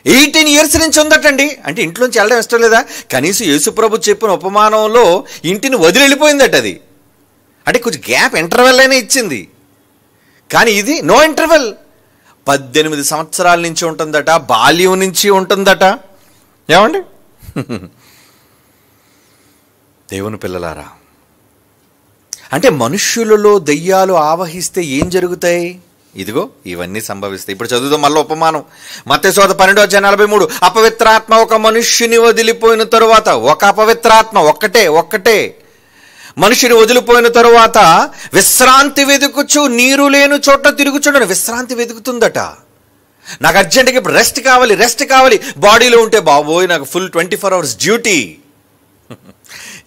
18 years నుంచి ఉందటండి. అంటే ఇంట్లోంచి వెళ్ళడం ఇష్టం లేదా? కనీసం యేసుప్రభు చెప్పిన ఉపమానంలో ఇంటిని వదిలి వెళ్ళిపోయిందట అది. అంటే కొంచెం గ్యాప్, ఇంటర్వెల్ అయినా ఇచ్చింది. కానీ ఇది నో ఇంటర్వెల్. 18 సంవత్సరాల నుంచి ఉంటుందట, బాల్యం నుంచి ఉంటుందట. ఏమండి, దేవుని పిల్లలారా, అంటే మనుష్యులలో దెయ్యాలు ఆవహిస్తే ఏం జరుగుతాయి? ఇదిగో ఇవన్నీ సంభవిస్తాయి. ఇప్పుడు చదువుదాం మళ్ళీ ఉపమానం. మత్తయి సువార్త 12:43. అపవిత్రాత్మ ఒక మనుష్యుని వదిలిపోయిన తరువాత, ఒక అపవిత్రాత్మ ఒక్కటే మనిషిని వదిలిపోయిన తరువాత విశ్రాంతి వెతుకుచు నీరు లేని చోట్ల తిరుగుచుండను. విశ్రాంతి వెతుకుతుందట. నాకు అర్జెంటుగా ఇప్పుడు రెస్ట్ కావాలి బాడీలో ఉంటే, బాబోయ్ నాకు ఫుల్ 24 hours డ్యూటీ.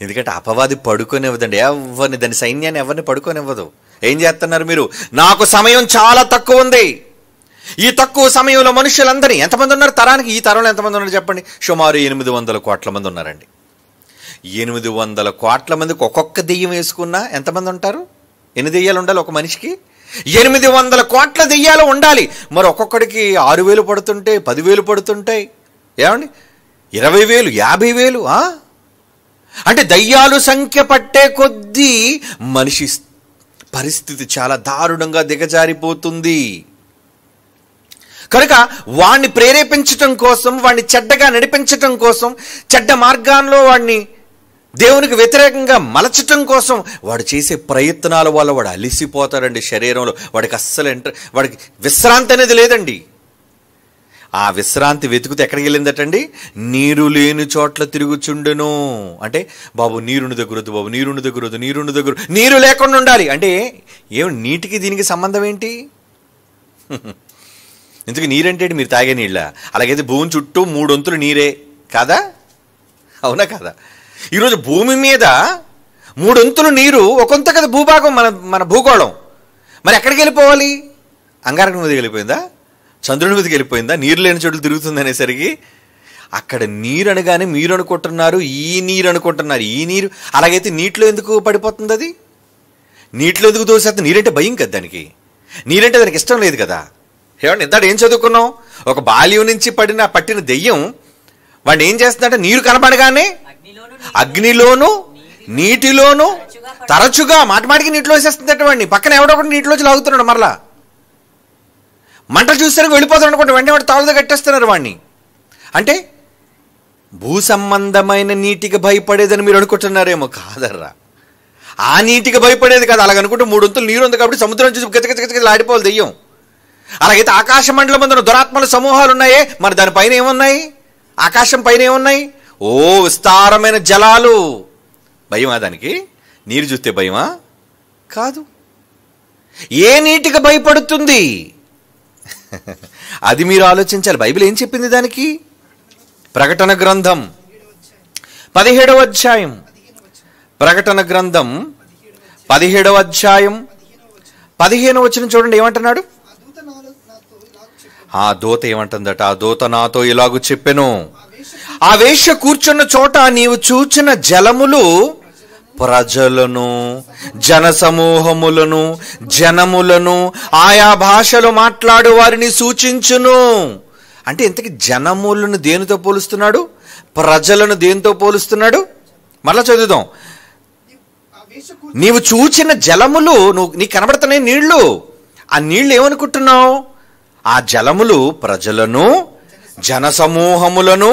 ఎందుకంటే అపవాది పడుకోనివ్వదండి ఎవరిని, దాని సైన్యాన్ని ఎవరిని పడుకోనివ్వదు. ఏం చేస్తున్నారు మీరు? నాకు సమయం చాలా తక్కువ ఉంది, ఈ తక్కువ సమయంలో మనుషులందరినీ, ఎంతమంది ఉన్నారు తరానికి? ఈ తరంలో ఎంతమంది ఉన్నారు చెప్పండి? సుమారు 800 కోట్ల మంది ఉన్నారండి. 800 కోట్ల మందికి ఒక్కొక్క దెయ్యం వేసుకున్నా ఎంతమంది ఉంటారు? ఎన్ని దెయ్యాలు ఉండాలి ఒక మనిషికి? 800 కోట్ల దెయ్యాలు ఉండాలి. మరి ఒక్కొక్కడికి 6,000 పడుతుంటే, 10,000 పడుతుంటాయి. ఏమండి, 20,000, 50,000. అంటే దయ్యాలు సంఖ్య పట్టే కొద్దీ మనిషి పరిస్థితి చాలా దారుణంగా దిగజారిపోతుంది. కనుక వాణ్ణి ప్రేరేపించటం కోసం, వాణ్ణి చెడ్డగా నడిపించటం కోసం, చెడ్డ మార్గాల్లో వాణ్ణి దేవునికి వ్యతిరేకంగా మలచటం కోసం వాడు చేసే ప్రయత్నాల వల్ల వాడు అలిసిపోతాడండి. శరీరంలో వాడికి వాడికి విశ్రాంతి అనేది లేదండి. ఆ విశ్రాంతి వెతుకుతే ఎక్కడికి వెళ్ళిందటండి? నీరు లేని చోట్ల తిరుగుచుండును. అంటే బాబు నీరుని దగ్గరొద్దు, బాబు నీరుని దగ్గర, నీరు లేకుండా ఉండాలి. అంటే ఏమి, నీటికి దీనికి సంబంధం ఏంటి? ఎందుకు నీరంటే మీరు తాగే నీళ్ళ? అలాగైతే భూమి చుట్టూ 3 వంతులు నీరే కాదా? అవునా కాదా? ఈరోజు భూమి మీద 3 వంతులు నీరు, ఒకంత కదా భూభాగం, మన భూగోళం. మరి ఎక్కడికి వెళ్ళిపోవాలి? అంగారకం మీదకి వెళ్ళిపోయిందా? చంద్రుని మీదకి వెళ్ళిపోయిందా? నీరు లేని చోట్లు తిరుగుతుంది అనేసరికి అక్కడ నీరు అనగానే మీరు అనుకుంటున్నారు ఈ నీరు అనుకుంటున్నారు. ఈ నీరు అలాగైతే నీటిలో ఎందుకు పడిపోతుంది? అది నీటిలో ఎందుకు దోసేస్తుంది? నీరంటే భయం కదా దానికి. నీరంటే దానికి ఇష్టం లేదు కదా. ఏమంటే ఇందాక ఏం చదువుకున్నాం? ఒక బాల్యం నుంచి పట్టిన దెయ్యం వాడిని ఏం చేస్తుందంటే నీరు కనపడగానే అగ్నిలోను నీటిలోను తరచుగా మాటికి నీటిలో వేసేస్తుందట వాడిని. పక్కన ఎవడో ఒకటి నీటిలోంచి లాగుతున్నాడు. మరలా మంటలు చూస్తానికి వెళ్ళిపోతాడు అనుకోండి, వెంటనే వాడు తాళ్ళతో కట్టేస్తున్నారు వాడిని. అంటే భూ సంబంధమైన నీటికి భయపడేదని మీరు అనుకుంటున్నారేమో. కాదర్రా, ఆ నీటికి భయపడేది కాదు. అలాగనుకుంటే 3 వంతులు నీరు ఉంది కాబట్టి సముద్రం చూసి గచ్చగచ్చగచ్చ ఆడిపోవాలి దెయ్యం. అలాగైతే ఆకాశ మండలం అందులో దురాత్మల సమూహాలు ఉన్నాయే, మరి దానిపైన ఏమున్నాయి? ఆకాశం పైన ఏమున్నాయి? ఓ విస్తారమైన జలాలు. భయమా దానికి? నీరు చూస్తే భయమా? కాదు. ఏ నీటికి భయపడుతుంది? అది మీరు ఆలోచించాలి. బైబిల్ ఏం చెప్పింది దానికి? ప్రకటన గ్రంథం 17వ అధ్యాయం, ప్రకటన గ్రంథం 17వ అధ్యాయం 15వ వచనం చూడండి. ఏమంటున్నాడు? ఆ దూత ఏమంటుందట? ఆ దూత నాతో ఇలాగు చెప్పెను, ఆ వేశ్య కూర్చున్న చోట నీవు చూచిన జలములు ప్రజలను, జనసమూహములను, జనములను, ఆయా భాషలు మాట్లాడు వారిని సూచించును. అంటే ఇంతకీ జనములను దేనితో పోలుస్తున్నాడు? ప్రజలను దేనితో పోలుస్తున్నాడు? మరలా చదువుదాం. నీవు చూచిన జలములు, నీకు కనబడుతున్నాయి నీళ్లు. ఆ నీళ్లు ఏమనుకుంటున్నావు? ఆ జలములు ప్రజలను, జనసమూహములను,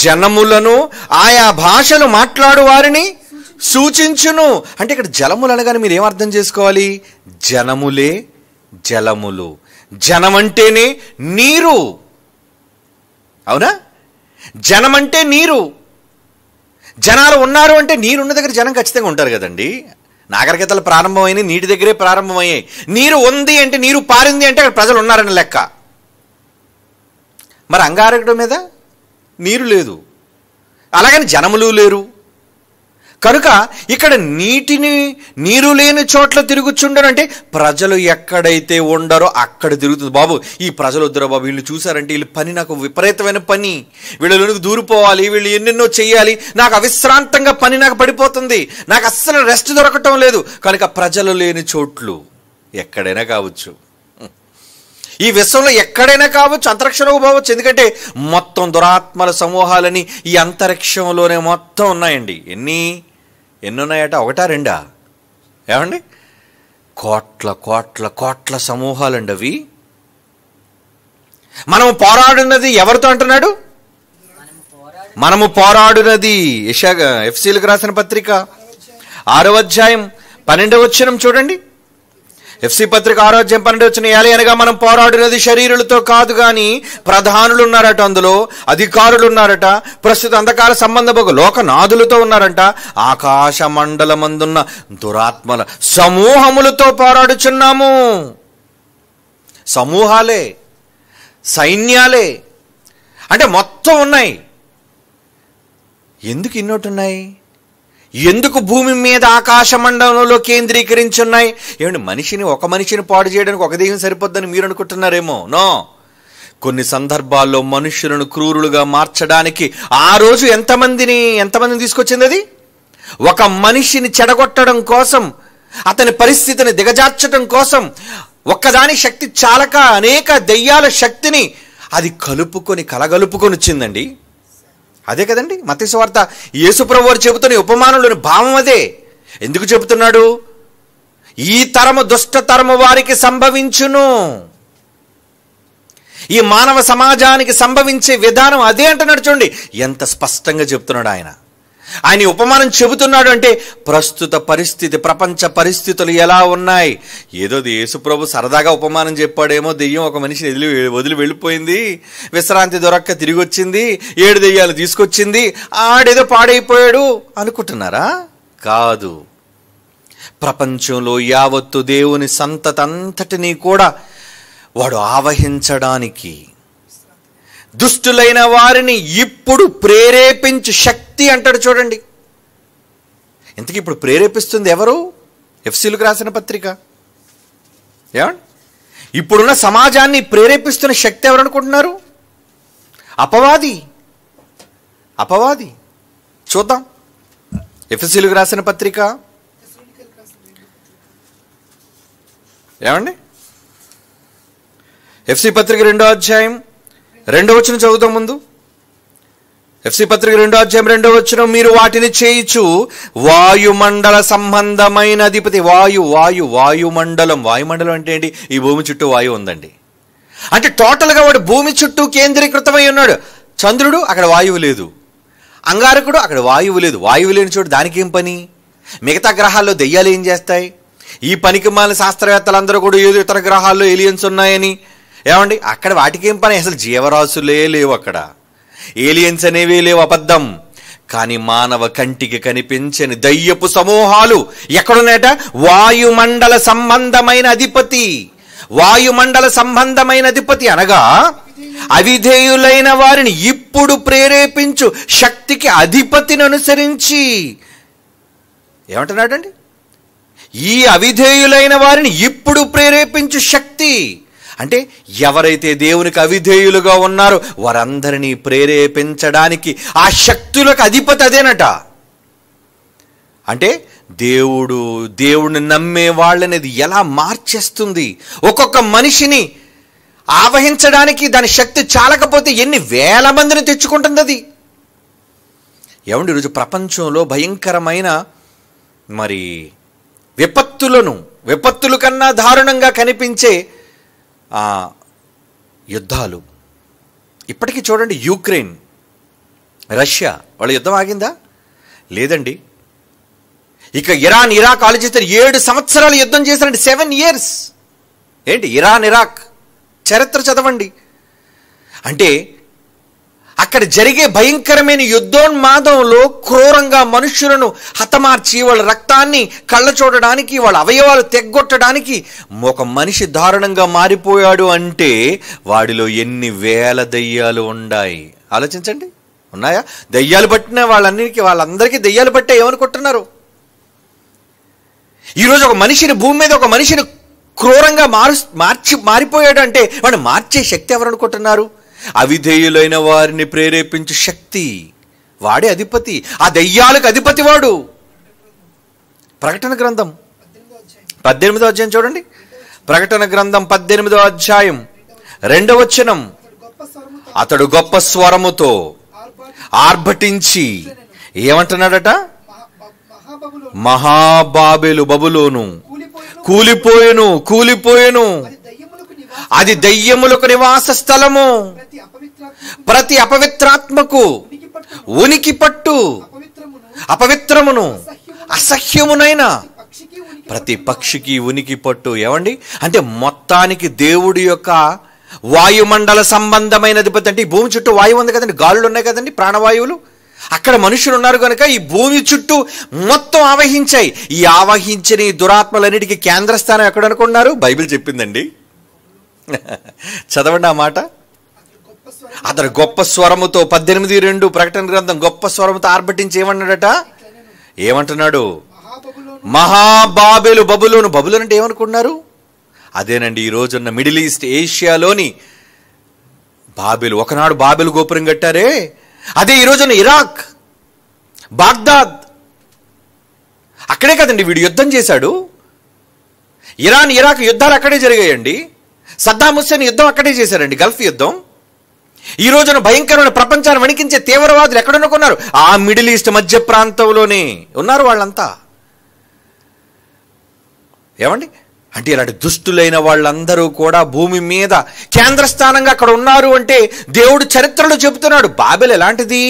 జనములను, ఆయా భాషలు మాట్లాడు వారిని సూచించును. అంటే ఇక్కడ జలములు అనగానే మీరు ఏమర్థం చేసుకోవాలి? జనములే జలములు. జనమంటేనే నీరు. అవునా? జనమంటే నీరు. జనాలు ఉన్నారు అంటే నీరున్న దగ్గర జనం ఖచ్చితంగా ఉంటారు కదండి. నాగరికతలు ప్రారంభమైన నీటి దగ్గరే ప్రారంభమయ్యాయి. నీరు ఉంది అంటే, నీరు పారింది అంటే అక్కడ ప్రజలు ఉన్నారని లెక్క. మరి అంగారకుడి మీద నీరు లేదు, అలాగని జనములు లేరు. కనుక ఇక్కడ నీరు లేని చోట్ల తిరుగుచుండరు అంటే ప్రజలు ఎక్కడైతే ఉండరో అక్కడ తిరుగుతుంది. బాబు ఈ ప్రజలు వద్దురా బాబు, వీళ్ళు చూసారంటే వీళ్ళు పని నాకు విపరీతమైన పని, వీళ్ళలోనికి దూరిపోవాలి, వీళ్ళు ఎన్నెన్నో చెయ్యాలి, నాకు అవిశ్రాంతంగా పని నాకు పడిపోతుంది, నాకు అస్సలు రెస్ట్ దొరకటం లేదు. కనుక ప్రజలు లేని చోట్లు ఎక్కడైనా కావచ్చు, ఈ విశ్వంలో ఎక్కడైనా కావచ్చు, అంతరిక్షంలో పోవచ్చు. ఎందుకంటే మొత్తం దురాత్మల సమూహాలని ఈ అంతరిక్షంలోనే మొత్తం ఉన్నాయండి. ఎన్ని ఉన్నాయట? 1, 2? ఏమండి? కోట్ల కోట్ల కోట్ల సమూహాలండి అవి. మనము పోరాడున్నది ఎవరితో అంటున్నాడు? మనము పోరాడున్నది ఎఫ్సీలకు రాసిన పత్రిక 6వ అధ్యాయం 12వ వచనం చూడండి. ఎఫ్సీ పత్రిక 6వ అధ్యాయం 12వ వచనం, అనగా మనం పోరాడినది శరీరులతో కాదు గాని ప్రధానులు ఉన్నారట, అందులో అధికారులు ఉన్నారట, ప్రస్తుత అంధకార సంబంధ లోకనాథులతో ఉన్నారంట, ఆకాశ మండలమందున్న దురాత్మల సమూహములతో పోరాడుచున్నాము. సమూహాలే, సైన్యాలే, అంటే మొత్తం ఉన్నాయి. ఎందుకు ఇన్నోటున్నాయి? ఎందుకు భూమి మీద ఆకాశ మండలంలో కేంద్రీకరించున్నాయి? ఏమండి, ఒక మనిషిని పాడు చేయడానికి ఒక దెయ్యం సరిపోద్దని మీరు అనుకుంటున్నారేమో. నో. కొన్ని సందర్భాల్లో మనుషులను క్రూరులుగా మార్చడానికి ఆ రోజు ఎంతమందిని తీసుకొచ్చింది? అది ఒక మనిషిని చెడగొట్టడం కోసం, అతని పరిస్థితిని దిగజార్చడం కోసం, ఒక్కదాని శక్తి చాలక అనేక దెయ్యాల శక్తిని అది కలగలుపుకొని వచ్చిందండి. అదే కదండి మత్తయి సువార్త యేసుప్రభువు వారు చెబుతున్న ఉపమానంలోని భావం అదే. ఎందుకు చెబుతున్నాడు? ఈ తరము దుష్ట తరము వారికి సంభవించును. ఈ మానవ సమాజానికి సంభవించే విధానం అదే అంటున్నాడు. చూడండి ఎంత స్పష్టంగా చెప్తున్నాడు ఆయన. ఆయన ఉపమానం చెబుతున్నాడు అంటే ప్రస్తుత పరిస్థితి, ప్రపంచ పరిస్థితులు ఎలా ఉన్నాయి. ఏదో యేసుప్రభు సరదాగా ఉపమానం చెప్పాడేమో, దెయ్యం ఒక మనిషిని వదిలి వెళ్ళిపోయింది, విశ్రాంతి దొరక్క తిరిగి వచ్చింది, 7 దెయ్యాలు తీసుకొచ్చింది, ఆడేదో పాడైపోయాడు అనుకుంటున్నారా? కాదు. ప్రపంచంలో యావత్తు దేవుని సంతతంతటినీ కూడా వాడు ఆవహించడానికి, దుష్టులైన వారిని ఇప్పుడు ప్రేరేపించు శక్తి అంటాడు చూడండి. ఇంతకీ ఇప్పుడు ప్రేరేపిస్తుంది ఎవరు? ఎఫ్సీలకు రాసిన పత్రిక. ఏమండి, ఇప్పుడున్న సమాజాన్ని ప్రేరేపిస్తున్న శక్తి ఎవరు అనుకుంటున్నారు? అపవాది. అపవాది. చూద్దాం ఎఫెసీయులకు రాసిన పత్రిక. ఏమండి, ఎఫ్సీ పత్రిక 2వ అధ్యాయం 2వ వచనం చదువుతాం ముందు. ఎఫ్సీ పత్రిక 2వ అధ్యాయం 2వ వచనం, మీరు వాటిని చేయిచు వాయుమండల సంబంధమైన అధిపతి. వాయుమండలం. వాయుమండలం అంటే ఏంటి? ఈ భూమి చుట్టూ వాయువు ఉందండి. అంటే టోటల్గా వాడు భూమి చుట్టూ కేంద్రీకృతమై ఉన్నాడు. చంద్రుడు, అక్కడ వాయువు లేదు. అంగారకుడు, అక్కడ వాయువు లేదు. వాయువు లేని చోటు దానికి ఏం పని? మిగతా గ్రహాల్లో దెయ్యాలు ఏం చేస్తాయి? ఈ పనికి మాలిన శాస్త్రవేత్తలందరూ కూడా ఏదో ఇతర గ్రహాల్లో ఏలియన్స్ ఉన్నాయని, ఏమండి, అక్కడ వాటికి ఏం పని? అసలు జీవరాశులే లేవు అక్కడ, ఏలియన్స్ అనేవి లేవు, అబద్ధం. కానీ మానవ కంటికి కనిపించని దయ్యపు సమూహాలు ఎక్కడున్నాయట? వాయుమండల సంబంధమైన అధిపతి. వాయుమండల సంబంధమైన అధిపతి అనగా అవిధేయులైన వారిని ఇప్పుడు ప్రేరేపించు శక్తికి అధిపతిని అనుసరించి. ఏమంటున్నాడండి? ఈ అవిధేయులైన వారిని ఇప్పుడు ప్రేరేపించు శక్తి అంటే ఎవరైతే దేవునికి అవిధేయులుగా ఉన్నారో వారందరినీ ప్రేరేపించడానికి ఆ శక్తులకు అధిపతి అదేనట. అంటే దేవుడిని నమ్మే వాళ్ళనేది ఎలా మార్చేస్తుంది. ఒక్కొక్క మనిషిని ఆవహించడానికి దాని శక్తి చాలకపోతే ఎన్ని వేల మందిని తెచ్చుకుంటుంది అది. ఏమండి, ఈరోజు ప్రపంచంలో భయంకరమైన మరి విపత్తులు కన్నా దారుణంగా కనిపించే యుద్ధాలు. ఇప్పటికీ చూడండి, యుక్రెయిన్, రష్యా వాళ్ళ యుద్ధం ఆగిందా? లేదండి. ఇక ఇరాన్, ఇరాక్ ఆలోచిస్తారు. 7 సంవత్సరాలు యుద్ధం చేశారండి. 7 years. ఏంటి ఇరాన్, ఇరాక్ చరిత్ర చదవండి. అంటే అక్కడ జరిగే భయంకరమైన యుద్ధోన్మాదంలో క్రూరంగా మనుషులను హతమార్చి వాళ్ళ రక్తాన్ని కళ్ళ చూడడానికి, వాళ్ళ అవయవాలు తెగ్గొట్టడానికి ఒక మనిషి దారుణంగా మారిపోయాడు అంటే వాడిలో ఎన్ని వేల దయ్యాలు ఉన్నాయి ఆలోచించండి. ఉన్నాయా? దయ్యాలు పట్టిన వాళ్ళందరికీ దయ్యాలు పట్టే ఏమనుకుంటున్నారు? ఈరోజు ఒక మనిషిని, భూమి మీద ఒక మనిషిని క్రూరంగా మారిపోయాడు అంటే వాడిని మార్చే శక్తి ఎవరు అనుకుంటున్నారు? అవిధేయులైన వారిని ప్రేరేపించే శక్తి. వాడే అధిపతి. ఆ దయ్యాలకు అధిపతి వాడు. ప్రకటన గ్రంథం 18వ అధ్యాయం చూడండి. ప్రకటన గ్రంథం 18వ అధ్యాయం 2వ వచనం, అతడు గొప్ప స్వరముతో ఆర్భటించి ఏమంటున్నాడట? బబులోను కూలిపోయెను, అది దయ్యములకు నివాస స్థలము, ప్రతి అపవిత్రాత్మకు ఉనికి పట్టు, అపవిత్రమును అసహ్యమునైన ప్రతి పక్షికి ఉనికి పట్టు. ఏమండి, అంటే మొత్తానికి దేవుడి యొక్క వాయుమండల సంబంధమైన అధిపతి. అంటే ఈ భూమి చుట్టూ వాయువు ఉంది కదండి, గాలులు ఉన్నాయి కదండి, ప్రాణవాయువులు. అక్కడ మనుషులు ఉన్నారు కనుక ఈ భూమి చుట్టూ మొత్తం ఆవహించాయి. ఈ ఆవహించిన ఈ దురాత్మలన్నిటికీ కేంద్రస్థానం ఎక్కడ అనుకున్నారు? బైబిల్ చెప్పిందండి. చదవండి ఆ మాట. అతడు గొప్ప స్వరముతో 18:2 ప్రకటన గ్రంథం, గొప్ప స్వరముతో ఆర్భటించి ఏమన్నాడట? ఏమంటున్నాడు? మహాబాబెలు, బబులోను. బబులోను అంటే ఏమనుకున్నారు? అదేనండి ఈ రోజున్న మిడిల్ ఈస్ట్, ఏషియాలోని బాబెలు. ఒకనాడు బాబెలు గోపురం కట్టారే, అదే ఈ రోజున ఇరాక్, బాగ్దాద్. అక్కడే కదండి వీడు యుద్ధం చేశాడు. ఇరాన్, ఇరాక్ యుద్ధాలు అక్కడే జరిగాయండి. సద్దాం హుస్సేన్ యుద్ధం అక్కడే చేశారండి, గల్ఫ్ యుద్ధం. ఈ రోజున భయంకరమైన ప్రపంచాన్ని వణికించే తీవ్రవాదులు ఎక్కడున్నారు? ఆ మిడిల్ ఈస్ట్ మధ్య ప్రాంతంలోనే ఉన్నారు వాళ్ళంతా. ఏమండి, అంటే ఇలాంటి దుష్టులైన వాళ్ళందరూ కూడా భూమి మీద కేంద్రస్థానంగా అక్కడ ఉన్నారు. అంటే దేవుడు చరిత్రలో చెబుతున్నాడు, బాబెల్ ఎలాంటిది?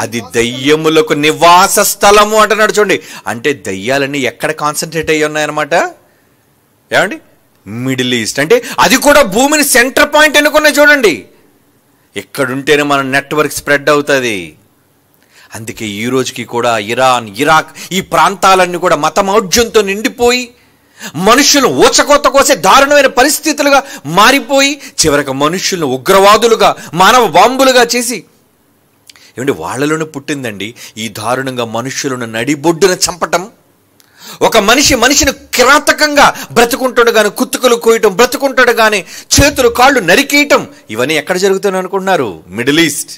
అది దయ్యములకు నివాస స్థలము అంటున్నాడు. చూడండి, అంటే దయ్యాలన్నీ ఎక్కడ కాన్సన్ట్రేట్ అయ్యి ఉన్నాయన్నమాట. ఏమండి, మిడిల్ ఈస్ట్. అంటే అది కూడా భూమిని సెంటర్ పాయింట్ ఎన్నుకున్నాయి. చూడండి, ఎక్కడుంటేనే మన నెట్వర్క్ స్ప్రెడ్ అవుతుంది. అందుకే ఈ రోజుకి కూడా ఇరాన్, ఇరాక్ ఈ ప్రాంతాలన్నీ కూడా మతమౌఢ్యంతో నిండిపోయి మనుషులను ఊచకోత కోసే దారుణమైన పరిస్థితులుగా మారిపోయి చివరికి మనుషులను ఉగ్రవాదులుగా, మానవ బాంబులుగా చేసి, ఏమంటే వాళ్ళలోనే పుట్టిందండి ఈ దారుణంగా మనుషులను నడిబొడ్డున చంపటం. ఒక మనిషిని కిరాతకంగా బ్రతుకుంటాడుగానే కుత్తుకలు కోయటం, బ్రతుకుంటాడుగానే చేతులు కాళ్ళు నరికేయటం, ఇవన్నీ ఎక్కడ జరుగుతాయని అనుకుంటున్నారు? Middle east.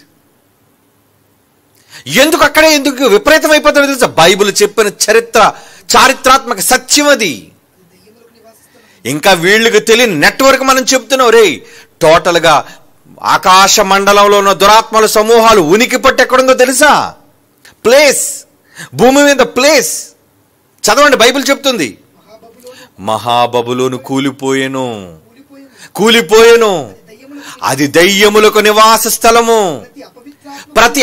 ఎందుకు విపరీతం అయిపోతుందో తెలుసా? బైబిల్ చెప్పిన చారిత్రాత్మక సత్యం అది. ఇంకా వీళ్ళకి తెలియని నెట్వర్క్ మనం చెప్తున్నాం. రే, టోటల్గా ఆకాశ మండలంలో ఉన్న దురాత్మల సమూహాలు ఉనికి పట్టి ఎక్కడుందో తెలుసా? ప్లేస్, భూమి మీద ప్లేస్. చదవండి, బైబిల్ చెప్తుంది. మహాబబులోను కూలిపోయేను, అది దయ్యములకు నివాస స్థలము. ప్రతి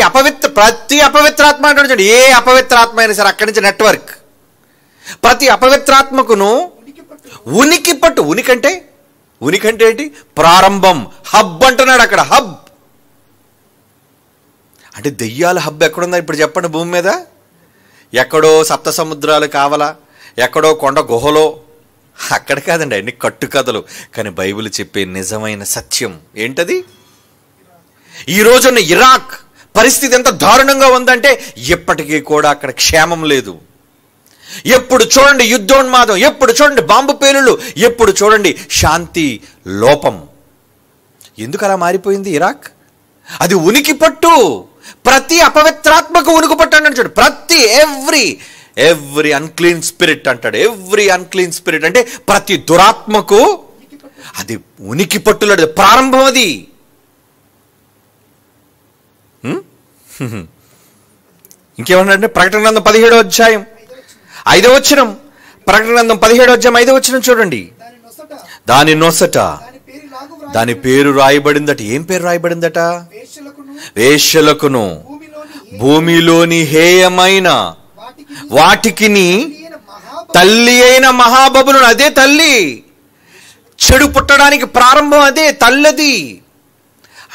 అపవిత్రాత్మ అంటే ఏ అపవిత్రాత్మ అయినా సరే అక్కడి నుంచి నెట్వర్క్. ప్రతి అపవిత్రాత్మకును ఉనికి పట్టు. ఉనికి అంటే ఏంటి? ప్రారంభం. హబ్ అంటున్నాడు అక్కడ. హబ్ అంటే దెయ్యాల హబ్ ఎక్కడుందా ఇప్పుడు చెప్పండి? భూమి మీద ఎక్కడో సప్త సముద్రాలు కావాలా, ఎక్కడో కొండ గుహలో, అక్కడ కాదండి అన్ని కట్టుకథలు. కానీ బైబిల్ చెప్పే నిజమైన సత్యం ఏంటది? ఈ రోజున్న ఇరాక్ పరిస్థితి ఎంత దారుణంగా ఉందంటే ఇప్పటికీ కూడా అక్కడ క్షేమం లేదు. ఎప్పుడు చూడండి యుద్ధోన్మాదం, ఎప్పుడు చూడండి బాంబు పేలుళ్ళు, ఎప్పుడు చూడండి శాంతి లోపం. ఎందుకు అలా మారిపోయింది ఇరాక్? అది ఉనికి పట్టు. ప్రతి అపవిత్రాత్మకు ఉనికి పట్టు అన్నాడు చూడు. ప్రతి ఎవ్రీ అన్క్లీన్ స్పిరిట్ అంటాడు. ఎవ్రీ అన్క్లీన్ స్పిరిట్ అంటే ప్రతి దురాత్మకు అది ఉనికి పట్టులాడు. ప్రారంభం అది. ఇంకేమన్నాడంటే ప్రకటన గ్రంథం 17వ అధ్యాయం 5వ వచనం. ప్రకటన గ్రంథం 17వ అధ్యాయం 5వ వచనం చూడండి. దాని నొసట దాని పేరు రాయబడిందట. ఏం పేరు రాయబడిందట? వేశ్యలకును భూమిలోని హేయమైన వాటికిని తల్లి అయిన మహాబబులోను. అదే తల్లి. చెడు పుట్టడానికి ప్రారంభం అదే తల్లది.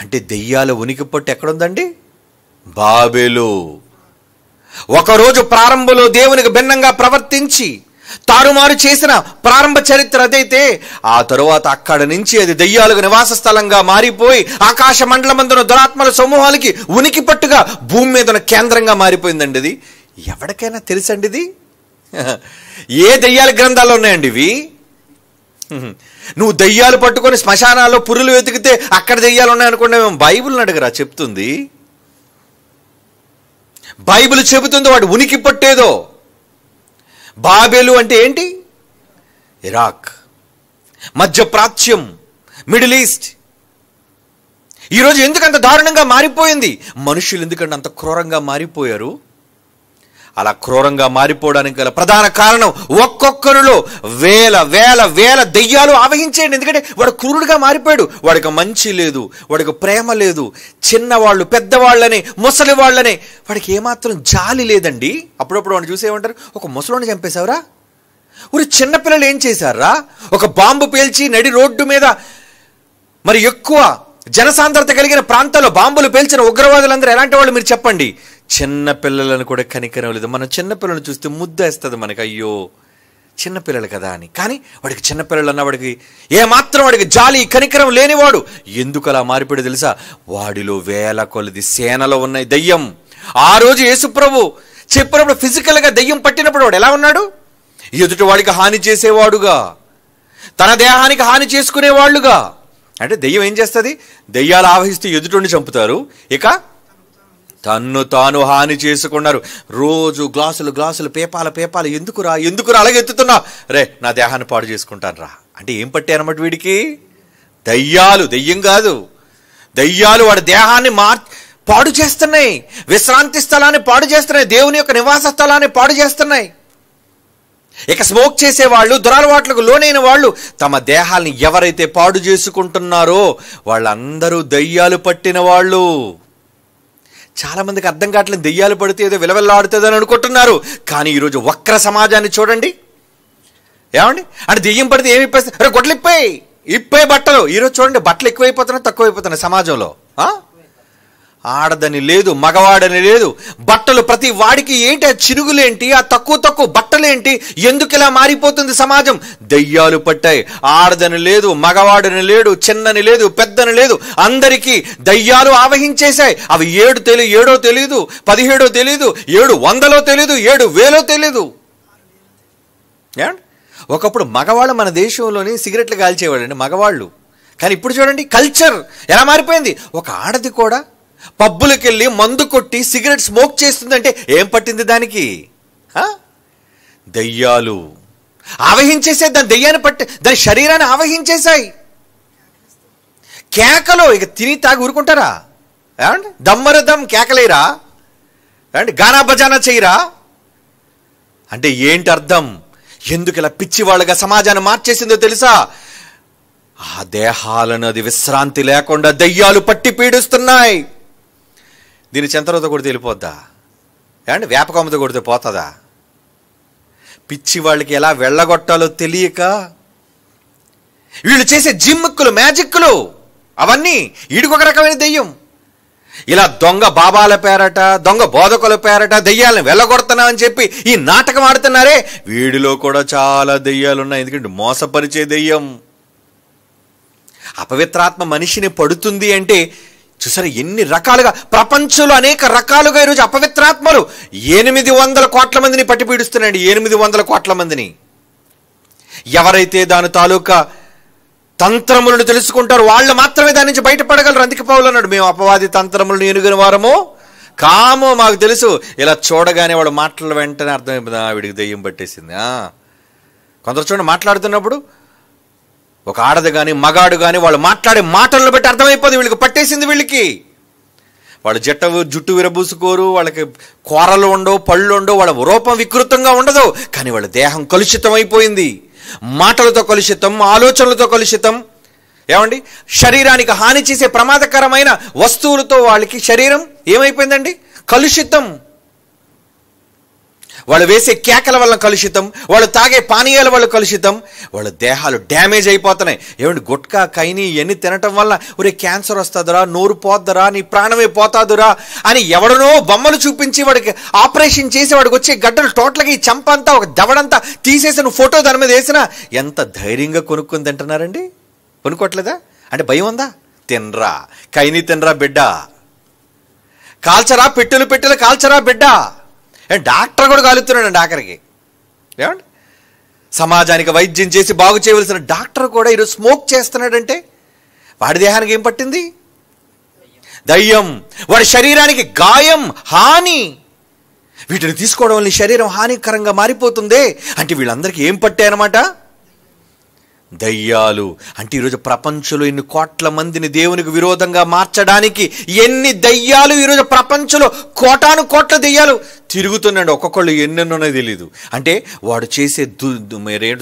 అంటే దెయ్యాల ఉనికి పట్టు ఎక్కడుందండి? బాబెలు. ఒకరోజు ప్రారంభంలో దేవునికి భిన్నంగా ప్రవర్తించి తారుమారు చేసిన ప్రారంభ చరిత్ర అదైతే, ఆ తరువాత అక్కడ నుంచి అది దెయ్యాలకు నివాస స్థలంగా మారిపోయి ఆకాశ మండలమందున దురాత్మల సమూహాలకి ఉనికి పట్టుగా భూమి మీద కేంద్రంగా మారిపోయిందండి. ఇది ఎవరికైనా తెలుసండి? ఇది ఏ దెయ్యాల గ్రంథాలు ఉన్నాయండి ఇవి? నువ్వు దెయ్యాలు పట్టుకొని శ్మశానాల్లో పురులు వెతికితే అక్కడ దెయ్యాలు ఉన్నాయనుకోండి. మేము బైబిల్ని అడగరా చెప్తుంది. బైబిల్ చెబుతుంది వాడు ఉనికి పట్టేదో. బాబెలు అంటే ఏంటి? ఇరాక్, మధ్యప్రాచ్యం, మిడిల్ ఈస్ట్. ఈరోజు ఎందుకంత దారుణంగా మారిపోయింది? మనుషులు ఎందుకంటే అంత క్రూరంగా మారిపోయారు? అలా క్రూరంగా మారిపోవడానికి గల ప్రధాన కారణం ఒక్కొక్కరిలో వేల వేల వేల దెయ్యాలు ఆవహించేయండి. ఎందుకంటే వాడు క్రూరుడుగా మారిపోయాడు. వాడికి మంచి లేదు, వాడికి ప్రేమ లేదు. చిన్నవాళ్ళు, పెద్దవాళ్ళని, ముసలి వాళ్ళని వాడికి ఏమాత్రం జాలి లేదండి. అప్పుడప్పుడు వాడిని చూసేమంటారు, ఒక ముసలోని చంపేశావురా. ఊరి చిన్నపిల్లలు ఏం చేశారా? ఒక బాంబు పేల్చి నడి రోడ్డు మీద, మరి ఎక్కువ జనసాంద్రత కలిగిన ప్రాంతాల్లో బాంబులు పేల్చిన ఉగ్రవాదులందరూ ఎలాంటి వాళ్ళు మీరు చెప్పండి? చిన్నపిల్లలను కూడా కనికరం లేదు. మనం చిన్నపిల్లలను చూస్తే ముద్దేస్తుంది మనకి, అయ్యో చిన్నపిల్లలు కదా అని. కానీ వాడికి చిన్నపిల్లలు అన్న వాడికి ఏమాత్రం వాడికి జాలి కనికరం లేనివాడు. ఎందుకు అలా మారిపోయాడు తెలుసా? వాడిలో వేల కొలది సేనలో ఉన్నాయి దయ్యం. ఆ రోజు యేసుప్రభు చెప్పినప్పుడు ఫిజికల్గా దయ్యం పట్టినప్పుడు వాడు ఎలా ఉన్నాడు? ఎదుటి వాడికి హాని చేసేవాడుగా, తన దేహానికి హాని చేసుకునేవాళ్ళుగా. అంటే దెయ్యం ఏం చేస్తుంది? దెయ్యాలు ఆవహిస్తూ ఎదుటిని చంపుతారు, ఇక తన్ను తాను హాని చేసుకున్నారు. రోజు గ్లాసులు పేపాలు ఎందుకురా అలాగే ఎత్తుతున్నా? రే, నా దేహాన్ని పాడు చేసుకుంటాను రా అంటే ఏం పట్టే అనమాట వీడికి? దయ్యాలు. దెయ్యం కాదు, దయ్యాలు వాడి దేహాన్ని పాడు చేస్తున్నాయి. విశ్రాంతి స్థలాన్ని పాడు చేస్తున్నాయి. దేవుని యొక్క నివాస స్థలాన్ని పాడు చేస్తున్నాయి. ఇక స్మోక్ చేసేవాళ్ళు, దురలవాట్లకు లోనైన వాళ్ళు తమ దేహాల్ని ఎవరైతే పాడు చేసుకుంటున్నారో వాళ్ళందరూ దయ్యాలు పట్టిన వాళ్ళు. చాలా మందికి అర్థం కావట్లేదు. దెయ్యాలు పడితే ఏదో విలవెల్లాడుతుందని అనుకుంటున్నారు. కానీ ఈరోజు వక్ర సమాజాన్ని చూడండి. ఏమండి అంటే దెయ్యం పడితే ఏమి ఇప్పేస్తే, అరే గొడ్లు ఇప్పే బట్టలు. ఈరోజు చూడండి, బట్టలు ఎక్కువైపోతున్నాయి తక్కువైపోతున్నాయి సమాజంలో. ఆడదని లేదు, మగవాడని లేదు. బట్టలు ప్రతి వాడికి ఏంటి ఆ చిరుగులేంటి, ఆ తక్కువ బట్టలేంటి, ఎందుకు ఇలా మారిపోతుంది సమాజం? దయ్యాలు పట్టాయి. ఆడదని లేదు, మగవాడని లేడు, చిన్నని లేదు, పెద్దని లేదు, అందరికీ దయ్యాలు ఆవహించేశాయి. అవి 7 తెలీదు, 17 తెలీదు, 700 తెలీదు, 7000 తెలీదు. ఒకప్పుడు మగవాళ్ళు మన దేశంలోని సిగరెట్లు కాల్చేవాడండి మగవాళ్ళు. కానీ ఇప్పుడు చూడండి కల్చర్ ఎలా మారిపోయింది. ఒక ఆడది కూడా పబ్బులకి వెళ్ళి మందు కొట్టి సిగరెట్ స్మోక్ చేస్తుందంటే ఏం పట్టింది దానికి? దయ్యాలు ఆవహించేసాయి. దాని దయ్యాన్ని పట్టి దాని శరీరాన్ని ఆవహించేశాయి. కేకలు ఇక తిని తాగి ఊరుకుంటారా? ఏమండి దమ్మరదం కేకలేరా? ఏమండి గానా బజానా చేయరా? అంటే ఏంటి అర్థం? ఎందుకు ఇలా పిచ్చివాళ్ళుగా సమాజాన్ని మార్చేసిందో తెలుసా? ఆ దేహాలను అది విశ్రాంతి లేకుండా దయ్యాలు పట్టి పీడిస్తున్నాయి. దీని చెంతలతో కొడితే వెళ్ళిపోద్దా? ఏమండి వేపకొమ్మతో కొడితే పోతుందా? పిచ్చి వాళ్ళకి ఎలా వెళ్ళగొట్టాలో తెలియక వీళ్ళు చేసే జిమ్ముక్కులు, మ్యాజిక్కులు అవన్నీ వీడికొక రకమైన దెయ్యం. ఇలా దొంగ బాబాల పేరట, దొంగ బోధకుల పేరట దెయ్యాలను వెళ్ళగొడుతున్నా అని చెప్పి ఈ నాటకం ఆడుతున్నారే, వీడిలో కూడా చాలా దెయ్యాలు ఉన్నాయి. ఎందుకంటే మోసపరిచే దెయ్యం. అపవిత్రాత్మ మనిషిని పడుతుంది అంటే చూసారా ఎన్ని రకాలుగా, ప్రపంచంలో అనేక రకాలుగా ఈరోజు అపవిత్రాత్మలు 800 కోట్ల మందిని పట్టి పీడిస్తున్నాయండి. 800 కోట్ల మందిని. ఎవరైతే దాని తాలూకా తంత్రములను తెలుసుకుంటారో వాళ్ళు మాత్రమే దాని నుంచి బయటపడగలరు. అందుకే పౌలు అన్నాడు, మేము అపవాది తంత్రములను ఎరుగని వారము కాము, మాకు తెలుసు. ఇలా చూడగానే వాడు మాటల వెంటనే అర్థమైపోయింది, వీడికి దెయ్యం పట్టేసింది. కొందరు చూడండి మాట్లాడుతున్నప్పుడు ఒక ఆడది కానీ మగాడు కానీ వాళ్ళు మాట్లాడే మాటలను బట్టి అర్థమైపోతుంది వీళ్ళకి పట్టేసింది. వీళ్ళకి వాళ్ళు జుట్టు విరబూసుకోరు, వాళ్ళకి కూరలు ఉండవు, పళ్ళు ఉండవు, వాళ్ళ రూపం వికృతంగా ఉండదు, కానీ వాళ్ళ దేహం కలుషితం అయిపోయింది. మాటలతో కలుషితం, ఆలోచనలతో కలుషితం. ఏమండి శరీరానికి హాని చేసే ప్రమాదకరమైన వస్తువులతో వాళ్ళకి శరీరం ఏమైపోయిందండి? కలుషితం. వాళ్ళు వేసే కేకల వల్ల కలుషితం, వాళ్ళు తాగే పానీయాల వల్ల కలుషితం, వాళ్ళ దేహాలు డ్యామేజ్ అయిపోతున్నాయి. ఏమండి గుట్కా కైని ఇవన్నీ తినటం వల్ల ఒరే క్యాన్సర్ వస్తుందిరా, నోరు పోద్దురా, నీ ప్రాణమే పోతాదురా అని ఎవడనో బొమ్మలు చూపించి వాడికి ఆపరేషన్ చేసి వాడికి వచ్చే గడ్డలు టోటల్గా ఈ చంపంతా ఒక దవడంతా తీసేసిన ఫోటో దాని మీద వేసినా ఎంత ధైర్యంగా కొనుక్కొని తింటున్నారండి? కొనుక్కోవట్లేదా? అంటే భయం ఉందా? తినరా కైని, తినరా బిడ్డ, కాల్చరా పెట్టెలు కాల్చరా బిడ్డ. డాక్టర్ కూడా కాలుతున్నాడండి ఆఖరికి. ఏమండి సమాజానికి వైద్యం చేసి బాగు చేయవలసిన డాక్టర్ కూడా ఈరోజు స్మోక్ చేస్తున్నాడంటే వాడి దేహానికి ఏం పట్టింది? దయ్యం. వాడి శరీరానికి గాయం, హాని. వీటిని తీసుకోవడం వల్ల శరీరం హానికరంగా మారిపోతుంది. అంటే వీళ్ళందరికీ ఏం పట్టాయన్నమాట? దయ్యాలు. అంటే ఈరోజు ప్రపంచంలో ఇన్ని కోట్ల మందిని దేవునికి విరోధంగా మార్చడానికి ఎన్ని దయ్యాలు ఈరోజు ప్రపంచంలో కోటాను కోట్ల దయ్యాలు తిరుగుతున్నాడు. ఒక్కొక్కళ్ళు ఎన్నెన్నోనే తెలియదు. అంటే వాడు చేసే